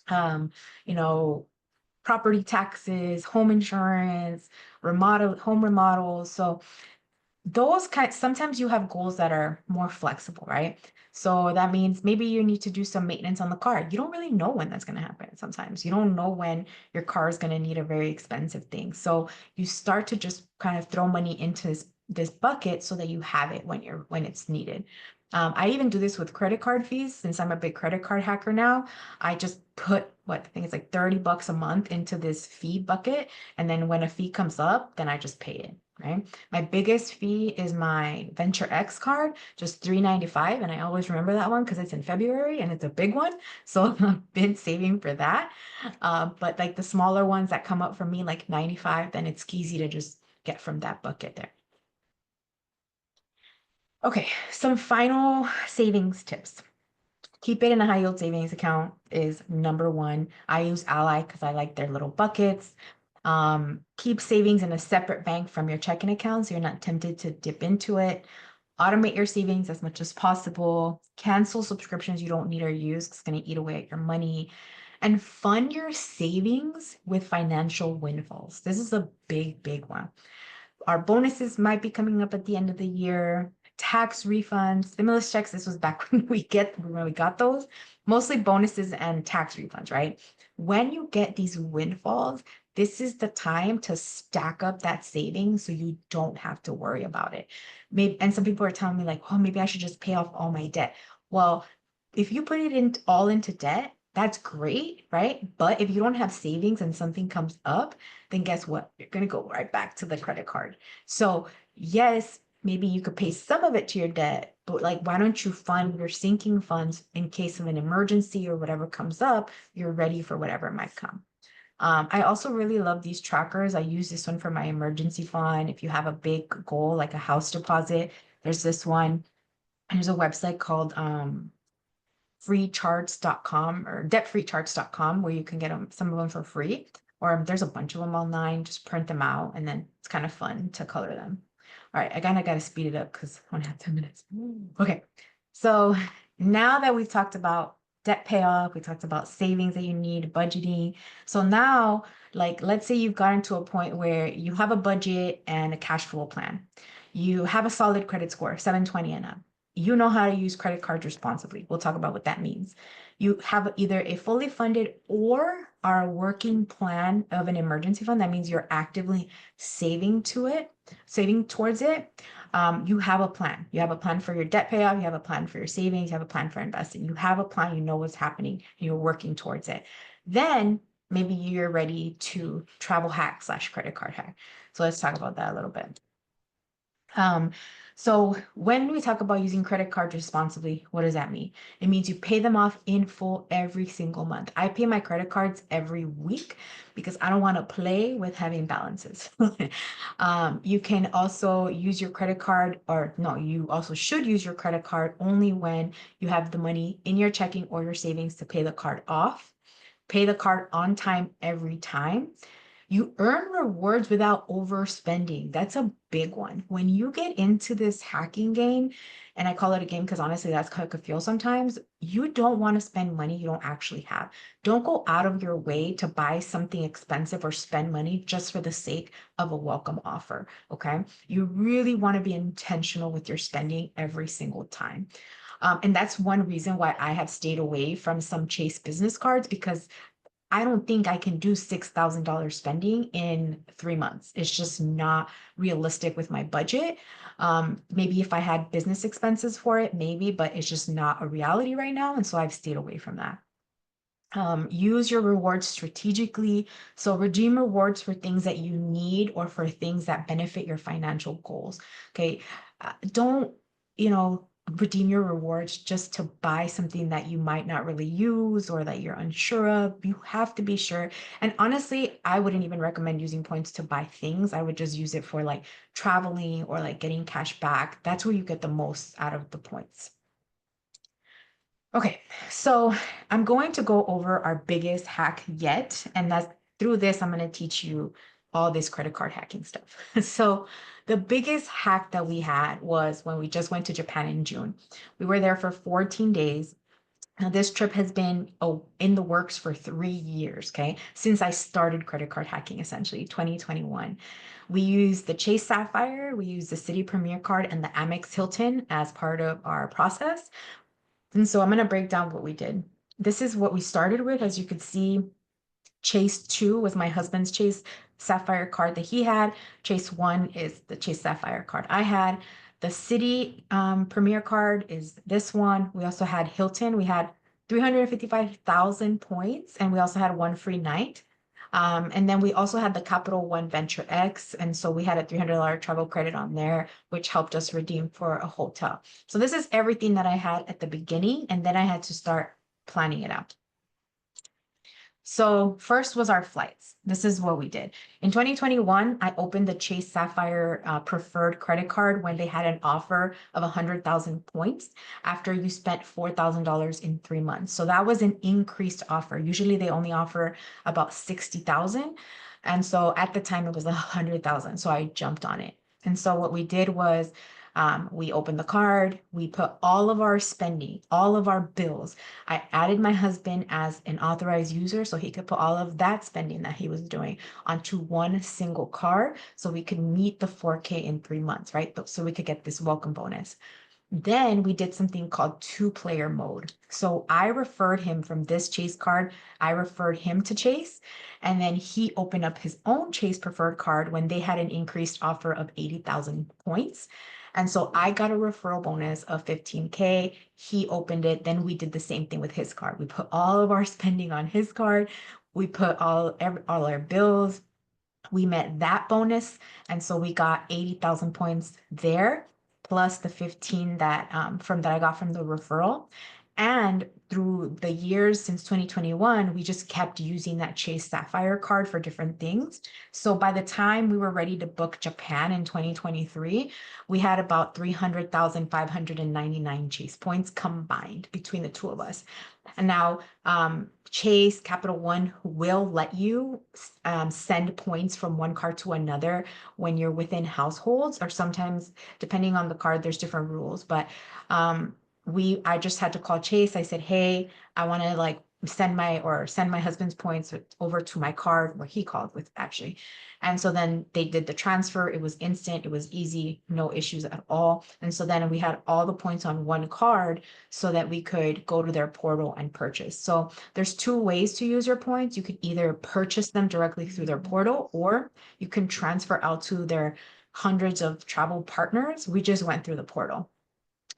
Um, you know, Property taxes, home insurance, home remodels. So those kinds, sometimes you have goals that are more flexible, right? So that means maybe you need to do some maintenance on the car. You don't really know when that's going to happen sometimes. You don't know when your car is going to need a very expensive thing. So you start to just kind of throw money into this bucket so that you have it when it's needed. I even do this with credit card fees since I'm a big credit card hacker now. I just put I think it's like $30 a month into this fee bucket. And then when a fee comes up, then I just pay it, right? My biggest fee is my Venture X card, just $3.95, and I always remember that one because it's in February and it's a big one. So I've been saving for that. But like the smaller ones that come up for me, like 95, then it's easy to just get from that bucket there. Okay, some final savings tips. Keep it in a high yield savings account is number one. I use Ally because I like their little buckets. Keep savings in a separate bank from your checking account so you're not tempted to dip into it. Automate your savings as much as possible. Cancel subscriptions you don't need or use. It's going to eat away at your money. And fund your savings with financial windfalls. This is a big, big one. Our bonuses might be coming up at the end of the year. Tax refunds, stimulus checks. This was back when we got those. Mostly bonuses and tax refunds, right? When you get these windfalls, this is the time to stack up that savings so you don't have to worry about it. Maybe, and some people are telling me like, oh, maybe I should just pay off all my debt. Well, if you put it all into debt, that's great, right? But if you don't have savings and something comes up, then guess what? You're going to go right back to the credit card. So yes, maybe you could pay some of it to your debt, but like, why don't you fund your sinking funds in case of an emergency or whatever comes up, you're ready for whatever might come. I also really love these trackers. I use this one for my emergency fund. If you have a big goal, like a house deposit, there's this one. There's a website called freecharts.com or debtfreecharts.com, where you can get some of them for free, or there's a bunch of them online. Just print them out, and then it's kind of fun to color them. All right, I kind of got to speed it up because I only have 10 minutes. Okay, so now that we've talked about debt payoff, we talked about savings that you need, budgeting. So now, like, let's say you've gotten to a point where you have a budget and a cash flow plan. You have a solid credit score, 720 and up. You know how to use credit cards responsibly. We'll talk about what that means. You have either a fully funded or are a working plan of an emergency fund. That means you're actively saving towards it. You have a plan. You have a plan for your debt payoff. You have a plan for your savings. You have a plan for investing. You have a plan. You know what's happening, and you're working towards it. Then maybe you're ready to travel hack / credit card hack. So let's talk about that a little bit. So when we talk about using credit cards responsibly, what does that mean? It means you pay them off in full every single month. I pay my credit cards every week because I don't want to play with having balances. You can also use your credit card, or no, you also should use your credit card only when you have the money in your checking or your savings to pay the card off. Pay the card on time every time. You earn rewards without overspending. That's a big one. When you get into this hacking game, and I call it a game because honestly, that's how it could feel sometimes, you don't want to spend money you don't actually have. Don't go out of your way to buy something expensive or spend money just for the sake of a welcome offer, okay? You really want to be intentional with your spending every single time. And that's one reason why I have stayed away from some Chase business cards, because I don't think I can do $6,000 spending in 3 months. It's just not realistic with my budget. Maybe if I had business expenses for it, maybe, but it's just not a reality right now. And so I've stayed away from that. Use your rewards strategically. So redeem rewards for things that you need or for things that benefit your financial goals. Okay. Don't, redeem your rewards just to buy something that you might not really use or that you're unsure of. You have to be sure. And honestly, I wouldn't even recommend using points to buy things. I would just use it for like traveling or like getting cash back. That's where you get the most out of the points. Okay, so I'm going to go over our biggest hack yet, and that's through this, I'm going to teach you all this credit card hacking stuff. So the biggest hack that we had was when we just went to Japan in June. We were there for 14 days. Now, this trip has been in the works for 3 years, okay? Since I started credit card hacking, essentially, 2021. We used the Chase Sapphire, we used the City Premier card, and the Amex Hilton as part of our process. And so I'm going to break down what we did. This is what we started with. As you could see, Chase 2 was my husband's Chase Sapphire card that he had. Chase 1 is the Chase Sapphire card I had. The City Premier card is this one. We also had Hilton. We had 355,000 points, and we also had one free night. And then we also had the Capital One Venture X. And so we had a $300 travel credit on there, which helped us redeem for a hotel. So this is everything that I had at the beginning, and then I had to start planning it out. So first was our flights. This is what we did. In 2021, I opened the Chase Sapphire preferred credit card when they had an offer of 100,000 points after you spent $4,000 in 3 months. So that was an increased offer. Usually they only offer about 60,000. And so at the time it was 100,000. So I jumped on it. And so what we did was we opened the card, we put all of our spending, all of our bills. I added my husband as an authorized user so he could put all of that spending that he was doing onto one single card so we could meet the 4K in 3 months, right? So we could get this welcome bonus. Then we did something called 2-player mode. So I referred him from this Chase card. I referred him to Chase, and then he opened up his own Chase preferred card when they had an increased offer of 80,000 points. And so I got a referral bonus of 15K. He opened it. Then we did the same thing with his card. We put all of our spending on his card. We put all our bills. We met that bonus. And so we got 80,000 points there, plus the 15 that I got from the referral. And through the years since 2021, we just kept using that Chase Sapphire card for different things. So by the time we were ready to book Japan in 2023, we had about 300,599 Chase points combined between the two of us. And now Chase, Capital One will let you send points from one card to another when you're within households, or sometimes depending on the card, there's different rules. But I just had to call Chase. I said, hey, I want to like send my husband's points over to my card, where he called with actually. And so then they did the transfer. It was instant. It was easy, no issues at all. And so then we had all the points on one card so that we could go to their portal and purchase. So there's two ways to use your points. You could either purchase them directly through their portal, or you can transfer out to their hundreds of travel partners. We just went through the portal.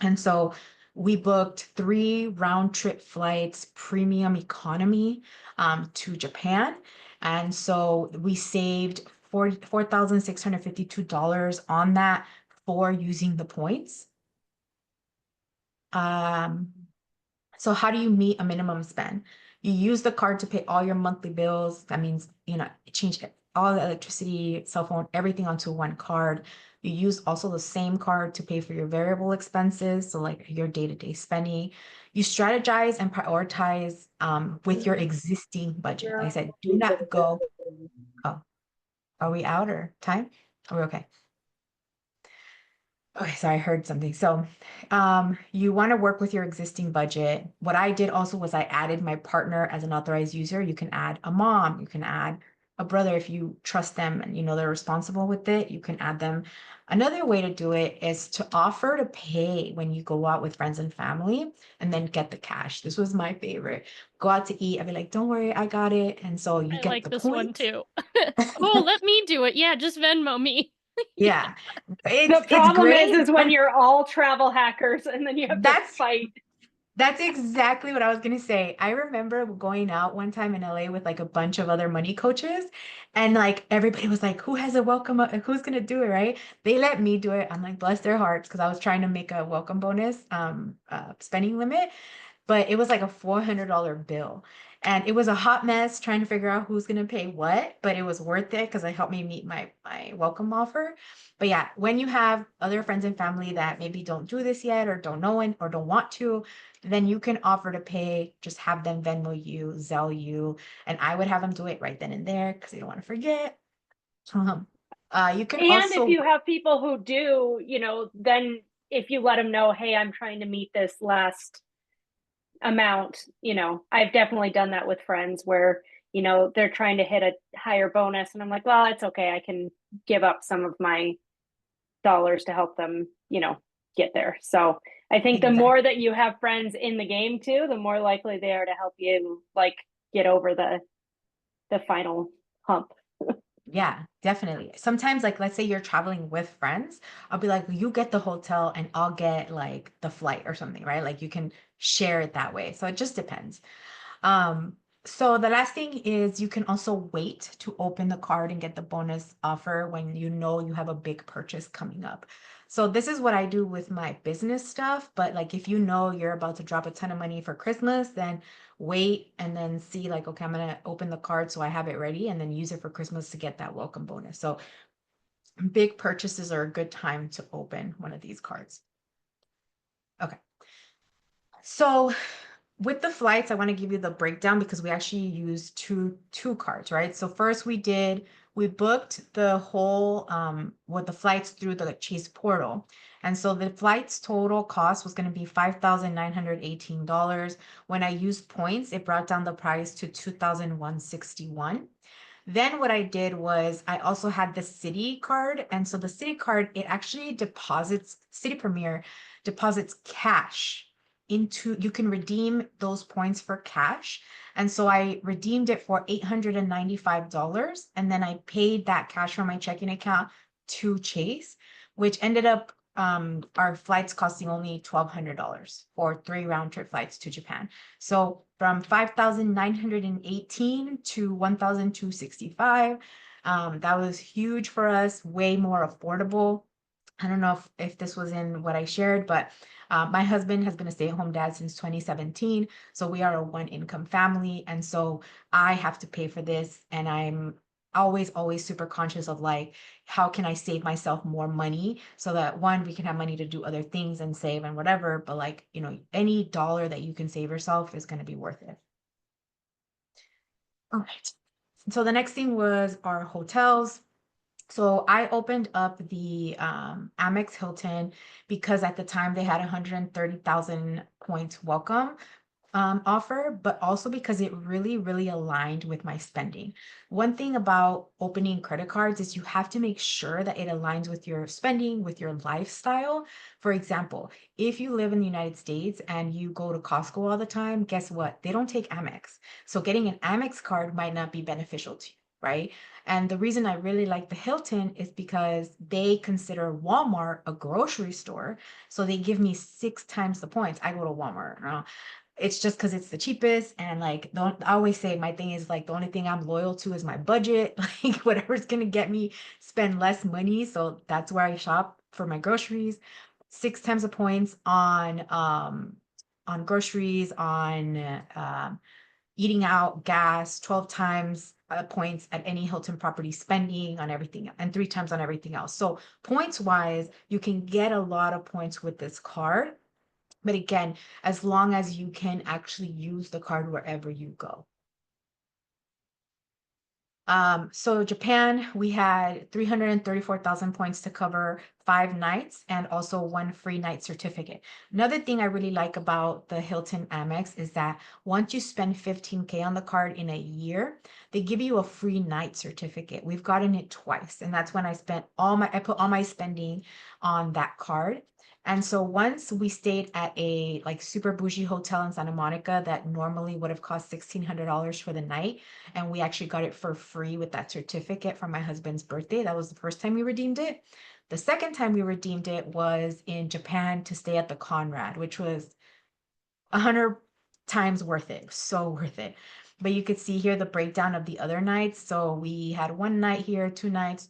And so we booked 3 round trip flights, premium economy, to Japan. And so we saved $4,652 on that for using the points. So how do you meet a minimum spend? You use the card to pay all your monthly bills. That means, change all the electricity, cell phone, everything onto one card. You use also the same card to pay for your variable expenses, so like your day-to-day spending. You strategize and prioritize with your existing budget. Like I said, do not go. Oh, are we out or time? Are we okay? Okay, so I heard something. So you want to work with your existing budget. What I did also was I added my partner as an authorized user. You can add a mom, you can add a brother if you trust them and you know they're responsible with it, you can add them. Another way to do it is to offer to pay when you go out with friends and family and then get the cash. This was my favorite. Go out to eat, I'd be like, don't worry, I got it. And so you I get like the this one points. too. Oh, let me do it. Yeah, just Venmo me. Yeah. The It's problem great. is when you're all travel hackers and then you have to That's fight. That's exactly what I was gonna say. I remember going out one time in LA with like a bunch of other money coaches, and like everybody was like, "Who has a welcome? Who's gonna do it?" Right? They let me do it. I'm like, bless their hearts, because I was trying to make a welcome bonus spending limit, but it was like a $400 bill. And it was a hot mess trying to figure out who's going to pay what, but it was worth it because it helped me meet my welcome offer. But yeah, when you have other friends and family that maybe don't do this yet, or don't know or don't want to, then you can offer to pay, just have them Venmo you, Zelle you, and I would have them do it right then and there because they don't want to forget. You can And if also, you have people who do, then if you let them know, hey, I'm trying to meet this last amount, I've definitely done that with friends where, they're trying to hit a higher bonus. And I'm like, well, it's okay. I can give up some of my dollars to help them, get there. So I think the exactly. more that you have friends in the game too, the more likely they are to help you like get over the final hump. Yeah, definitely. Sometimes, like, let's say you're traveling with friends, I'll be like, well, you get the hotel and I'll get like the flight or something, right? Like you can share it that way. So it just depends. Um, so the last thing is you can also wait to open the card and get the bonus offer when you know you have a big purchase coming up. So this is what I do with my business stuff, but like if you know you're about to drop a ton of money for Christmas, then wait and then see like, okay, I'm gonna open the card so I have it ready and then use it for Christmas to get that welcome bonus. So big purchases are a good time to open one of these cards. Okay. So with the flights, I want to give you the breakdown because we actually used two cards, right? So first we booked the whole with the flights through the Chase portal. And so the flights total cost was going to be $5,918. When I used points, it brought down the price to $2,161. Then what I did was I also had the city card. And so the city card, it actually deposits, City Premier deposits cash into, you can redeem those points for cash. And so I redeemed it for $895. And then I paid that cash from my checking account to Chase, which ended up our flights costing only $1,200 for 3 round trip flights to Japan. So from 5,918 to 1,265. That was huge for us, way more affordable. I don't know if this was in what I shared, but my husband has been a stay-at-home dad since 2017. So we are a one-income family. And so I have to pay for this. And I'm always, always super conscious of like, how can I save myself more money so that one, we can have money to do other things and save and whatever. But like, any dollar that you can save yourself is going to be worth it. All right. So the next thing was our hotels. So I opened up the Amex Hilton because at the time they had 130,000 points welcome offer, but also because it really, really aligned with my spending. One thing about opening credit cards is you have to make sure that it aligns with your spending, with your lifestyle. For example, if you live in the United States and you go to Costco all the time, guess what? They don't take Amex. So getting an Amex card might not be beneficial to you. Right. And the reason I really like the Hilton is because they consider Walmart a grocery store. So they give me 6 times the points. I go to Walmart. It's just because it's the cheapest. And like, don't I always say my thing is like the only thing I'm loyal to is my budget. Like whatever's gonna get me spend less money. So that's where I shop for my groceries. 6 times the points on groceries, on eating out, gas, 12 times points at any Hilton property spending on everything, and 3 times on everything else. So points wise, you can get a lot of points with this card. But again, as long as you can actually use the card wherever you go. So Japan, we had 334,000 points to cover 5 nights and also one free night certificate. Another thing I really like about the Hilton Amex is that once you spend 15K on the card in a year, they give you a free night certificate. We've gotten it twice, and that's when I put all my spending on that card. And so once we stayed at a like super bougie hotel in Santa Monica that normally would have cost $1,600 for the night, and we actually got it for free with that certificate from my husband's birthday. That was the first time we redeemed it. The second time we redeemed it was in Japan to stay at the Conrad, which was 100 times worth it. So worth it. But you could see here the breakdown of the other nights. So we had one night here, 2 nights,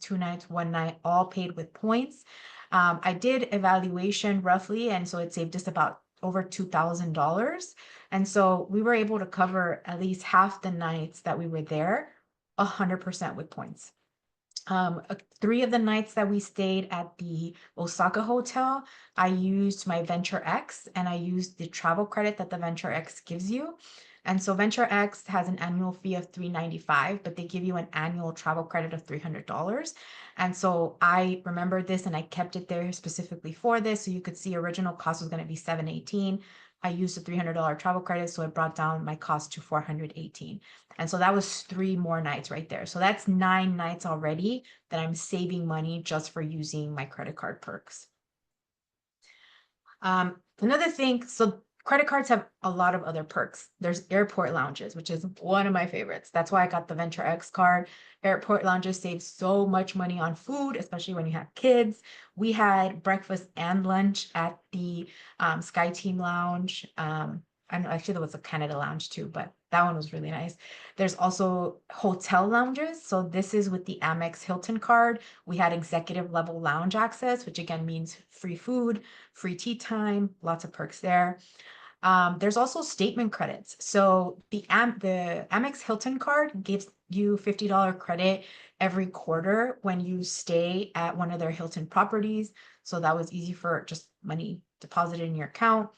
one night, all paid with points. I did evaluation roughly, and so it saved us about over $2,000. And so we were able to cover at least half the nights that we were there, 100% with points. 3 of the nights that we stayed at the Osaka hotel, I used my Venture X and I used the travel credit that the Venture X gives you. And so Venture X has an annual fee of $395, but they give you an annual travel credit of $300. And so I remembered this and I kept it there specifically for this. So you could see original cost was going to be $718. I used a $300 travel credit, so it brought down my cost to $418. And so that was 3 more nights right there. So that's 9 nights already that I'm saving money just for using my credit card perks. Another thing, so credit cards have a lot of other perks. There's airport lounges, which is one of my favorites. That's why I got the Venture X card. Airport lounges save so much money on food, especially when you have kids. We had breakfast and lunch at the Sky Team Lounge. I know actually there was a Canada Lounge too, but that one was really nice. There's also hotel lounges. So this is with the Amex Hilton card. We had executive level lounge access, which again means free food, free tea time, lots of perks there. There's also statement credits. So the Amex Hilton card gives you $50 credit every quarter when you stay at one of their Hilton properties. So that was easy for just money deposited in your account.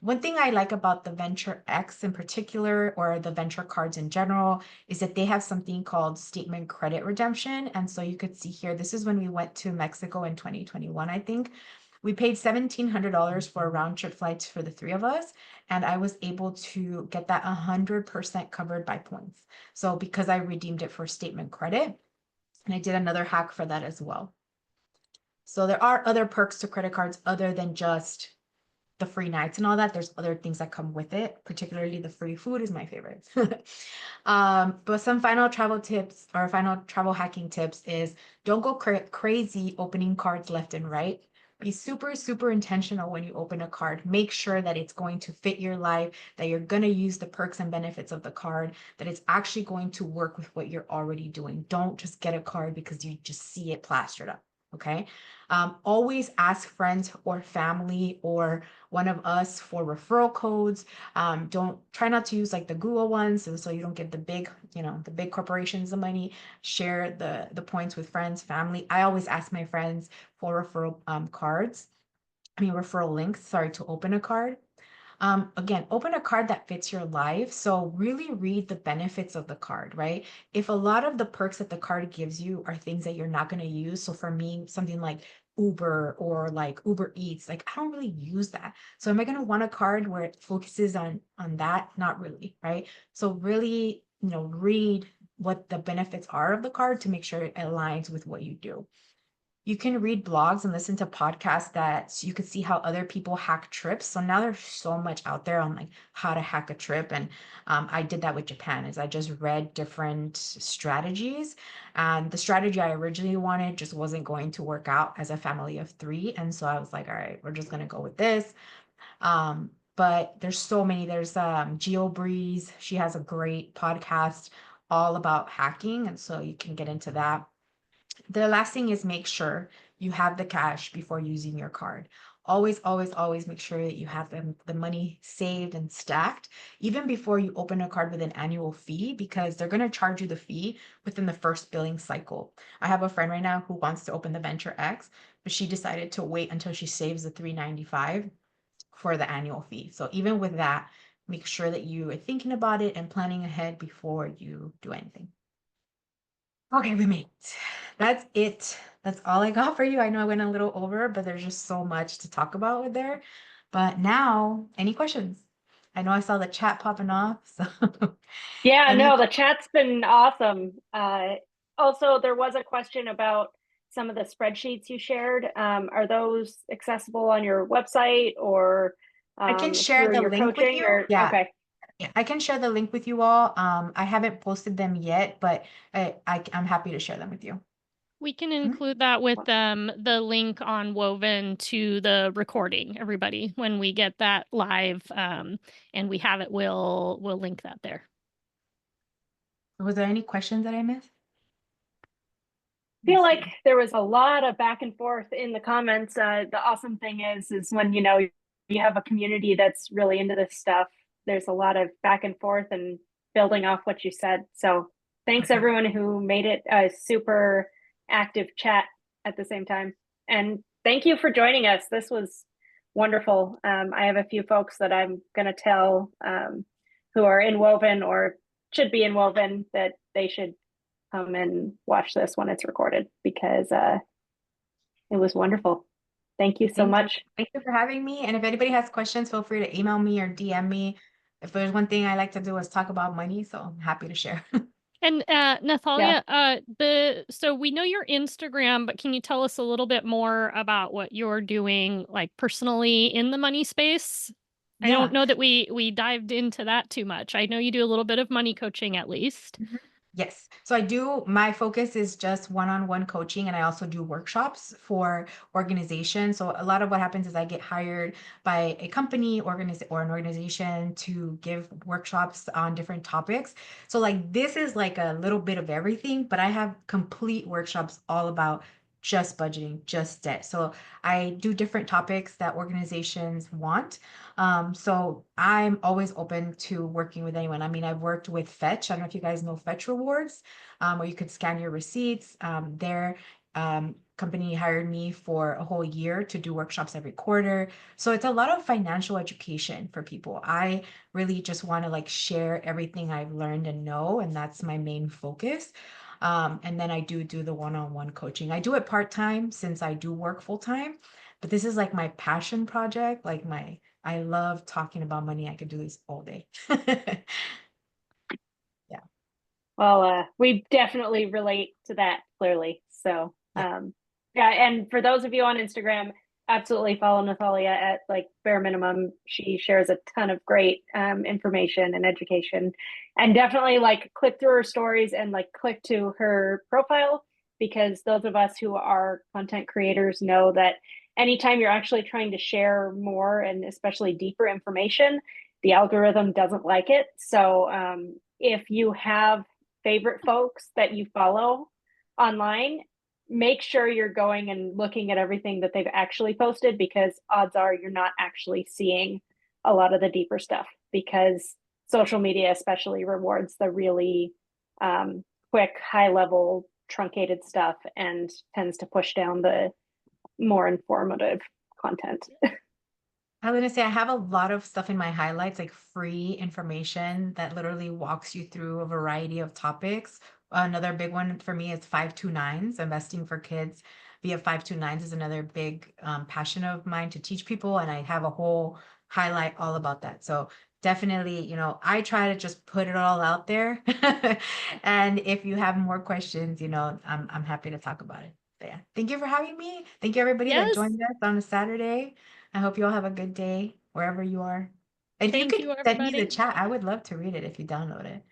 One thing I like about the Venture X in particular, or the Venture cards in general, is that they have something called statement credit redemption. And so you could see here, this is when we went to Mexico in 2021, I think. We paid $1,700 for a round trip flight for the 3 of us, and I was able to get that 100% covered by points. So because I redeemed it for statement credit, and I did another hack for that as well. So there are other perks to credit cards other than just the free nights and all that. There's other things that come with it, particularly the free food is my favorite. But some final travel tips or final travel hacking tips is don't go crazy opening cards left and right. Be super, super intentional when you open a card. Make sure that it's going to fit your life, that you're going to use the perks and benefits of the card, that it's actually going to work with what you're already doing. Don't just get a card because you just see it plastered up. Okay. Always ask friends or family or one of us for referral codes. Don't try not to use like the Google ones so you don't give the big, the big corporations the money. Share the points with friends, family. I always ask my friends for referral referral links, sorry, to open a card. Again, open a card that fits your life. So really read the benefits of the card, right? If a lot of the perks that the card gives you are things that you're not going to use. So for me, something like Uber or like Uber Eats, like I don't really use that. So am I going to want a card where it focuses on that? Not really, right? So really, read what the benefits are of the card to make sure it aligns with what you do. You can read blogs and listen to podcasts that so you could see how other people hack trips. So now there's so much out there on like how to hack a trip. And I did that with Japan is I just read different strategies. And the strategy I originally wanted just wasn't going to work out as a family of three. And so I was like, all right, we're just going to go with this. But there's so many. There's Geo Breeze. She has a great podcast all about hacking. And so you can get into that. The last thing is make sure you have the cash before using your card. Always, always, always make sure that you have the money saved and stacked, even before you open a card with an annual fee, because they're going to charge you the fee within the first billing cycle. I have a friend right now who wants to open the Venture X, but she decided to wait until she saves the $395 for the annual fee. So even with that, make sure that you are thinking about it and planning ahead before you do anything. Okay, we made it. That's it. That's all I got for you. I know I went a little over, but there's just so much to talk about with there. But now, any questions? I know I saw the chat popping off, so Yeah, any no, the chat's been awesome. Also, there was a question about some of the spreadsheets you shared. Are those accessible on your website or I can share through the your link with coaching you. or Yeah, okay. yeah, I can share the link with you all. I haven't posted them yet, but I'm happy to share them with you. We can Mhm. include that with the link on Woven to the recording, everybody. When we get that live and we have it, we'll link that there. Was there any questions that I missed? Feel like there was a lot of back and forth in the comments. The awesome thing is when you have a community that's really into this stuff. There's a lot of back and forth and building off what you said. So thanks Okay. everyone who made it a super active chat at the same time. And thank you for joining us. This was wonderful. I have a few folks that I'm going to tell who are in Woven or should be in Woven that they should come and watch this when it's recorded because it was wonderful. Thank you so Thank you. much. Thank you for having me. And if anybody has questions, feel free to email me or DM me. If there's one thing I like to do is talk about money, so I'm happy to share. And Yeah. Nathalia, so we know your Instagram, but can you tell us a little bit more about what you're doing, like personally in the money space? I don't Yeah. know that we dived into that too much. I know you do a little bit of money coaching at least. Mhm. Yes. So my focus is just one-on-one coaching, and I also do workshops for organizations. So a lot of what happens is I get hired by a company or an organization to give workshops on different topics. So like this is like a little bit of everything, but I have complete workshops all about just budgeting, just debt. So I do different topics that organizations want. So I'm always open to working with anyone. I mean, I've worked with Fetch. I don't know if you guys know Fetch Rewards, where you could scan your receipts. Their company hired me for a whole year to do workshops every quarter. So it's a lot of financial education for people. I really just want to like share everything I've learned and know, and that's my main focus. And then I do the one-on-one coaching. I do it part-time since I do work full-time, but this is like my passion project, like I love talking about money. I could do this all day. Yeah. Well, we definitely relate to that clearly. So, Yeah. yeah. And for those of you on Instagram, absolutely follow Nathalia at like bare minimum. She shares a ton of great information and education, and definitely like click through her stories and like click to her profile because those of us who are content creators know that anytime you're actually trying to share more and especially deeper information, the algorithm doesn't like it. So, if you have favorite folks that you follow online, make sure you're going and looking at everything that they've actually posted, because odds are you're not actually seeing a lot of the deeper stuff, because social media especially rewards the really quick, high level, truncated stuff and tends to push down the more informative content. I was gonna say I have a lot of stuff in my highlights, like free information that literally walks you through a variety of topics. Another big one for me is 529s. Investing for kids via 529s is another big passion of mine to teach people, and I have a whole highlight all about that. So definitely, I try to just put it all out there. And if you have more questions, I'm happy to talk about it. But yeah, thank you for having me. Thank you everybody that Yes. joined us on a Saturday. I hope you all have a good day wherever you are. If you Thank could you, send me the everybody. chat, I would love to read it if you download it.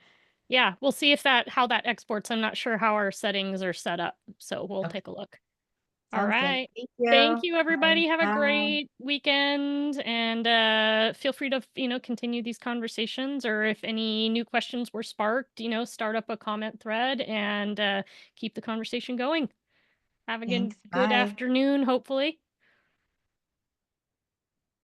Yeah, we'll see if how that exports. I'm not sure how our settings are set up, so we'll Okay, take a look. All sounds good. right. Thank Thank you. you, Bye. everybody. Have a Bye. great weekend, and feel free to, continue these conversations, or if any new questions were sparked, start up a comment thread and keep the conversation going. Have a good Thanks. good Bye. afternoon, hopefully.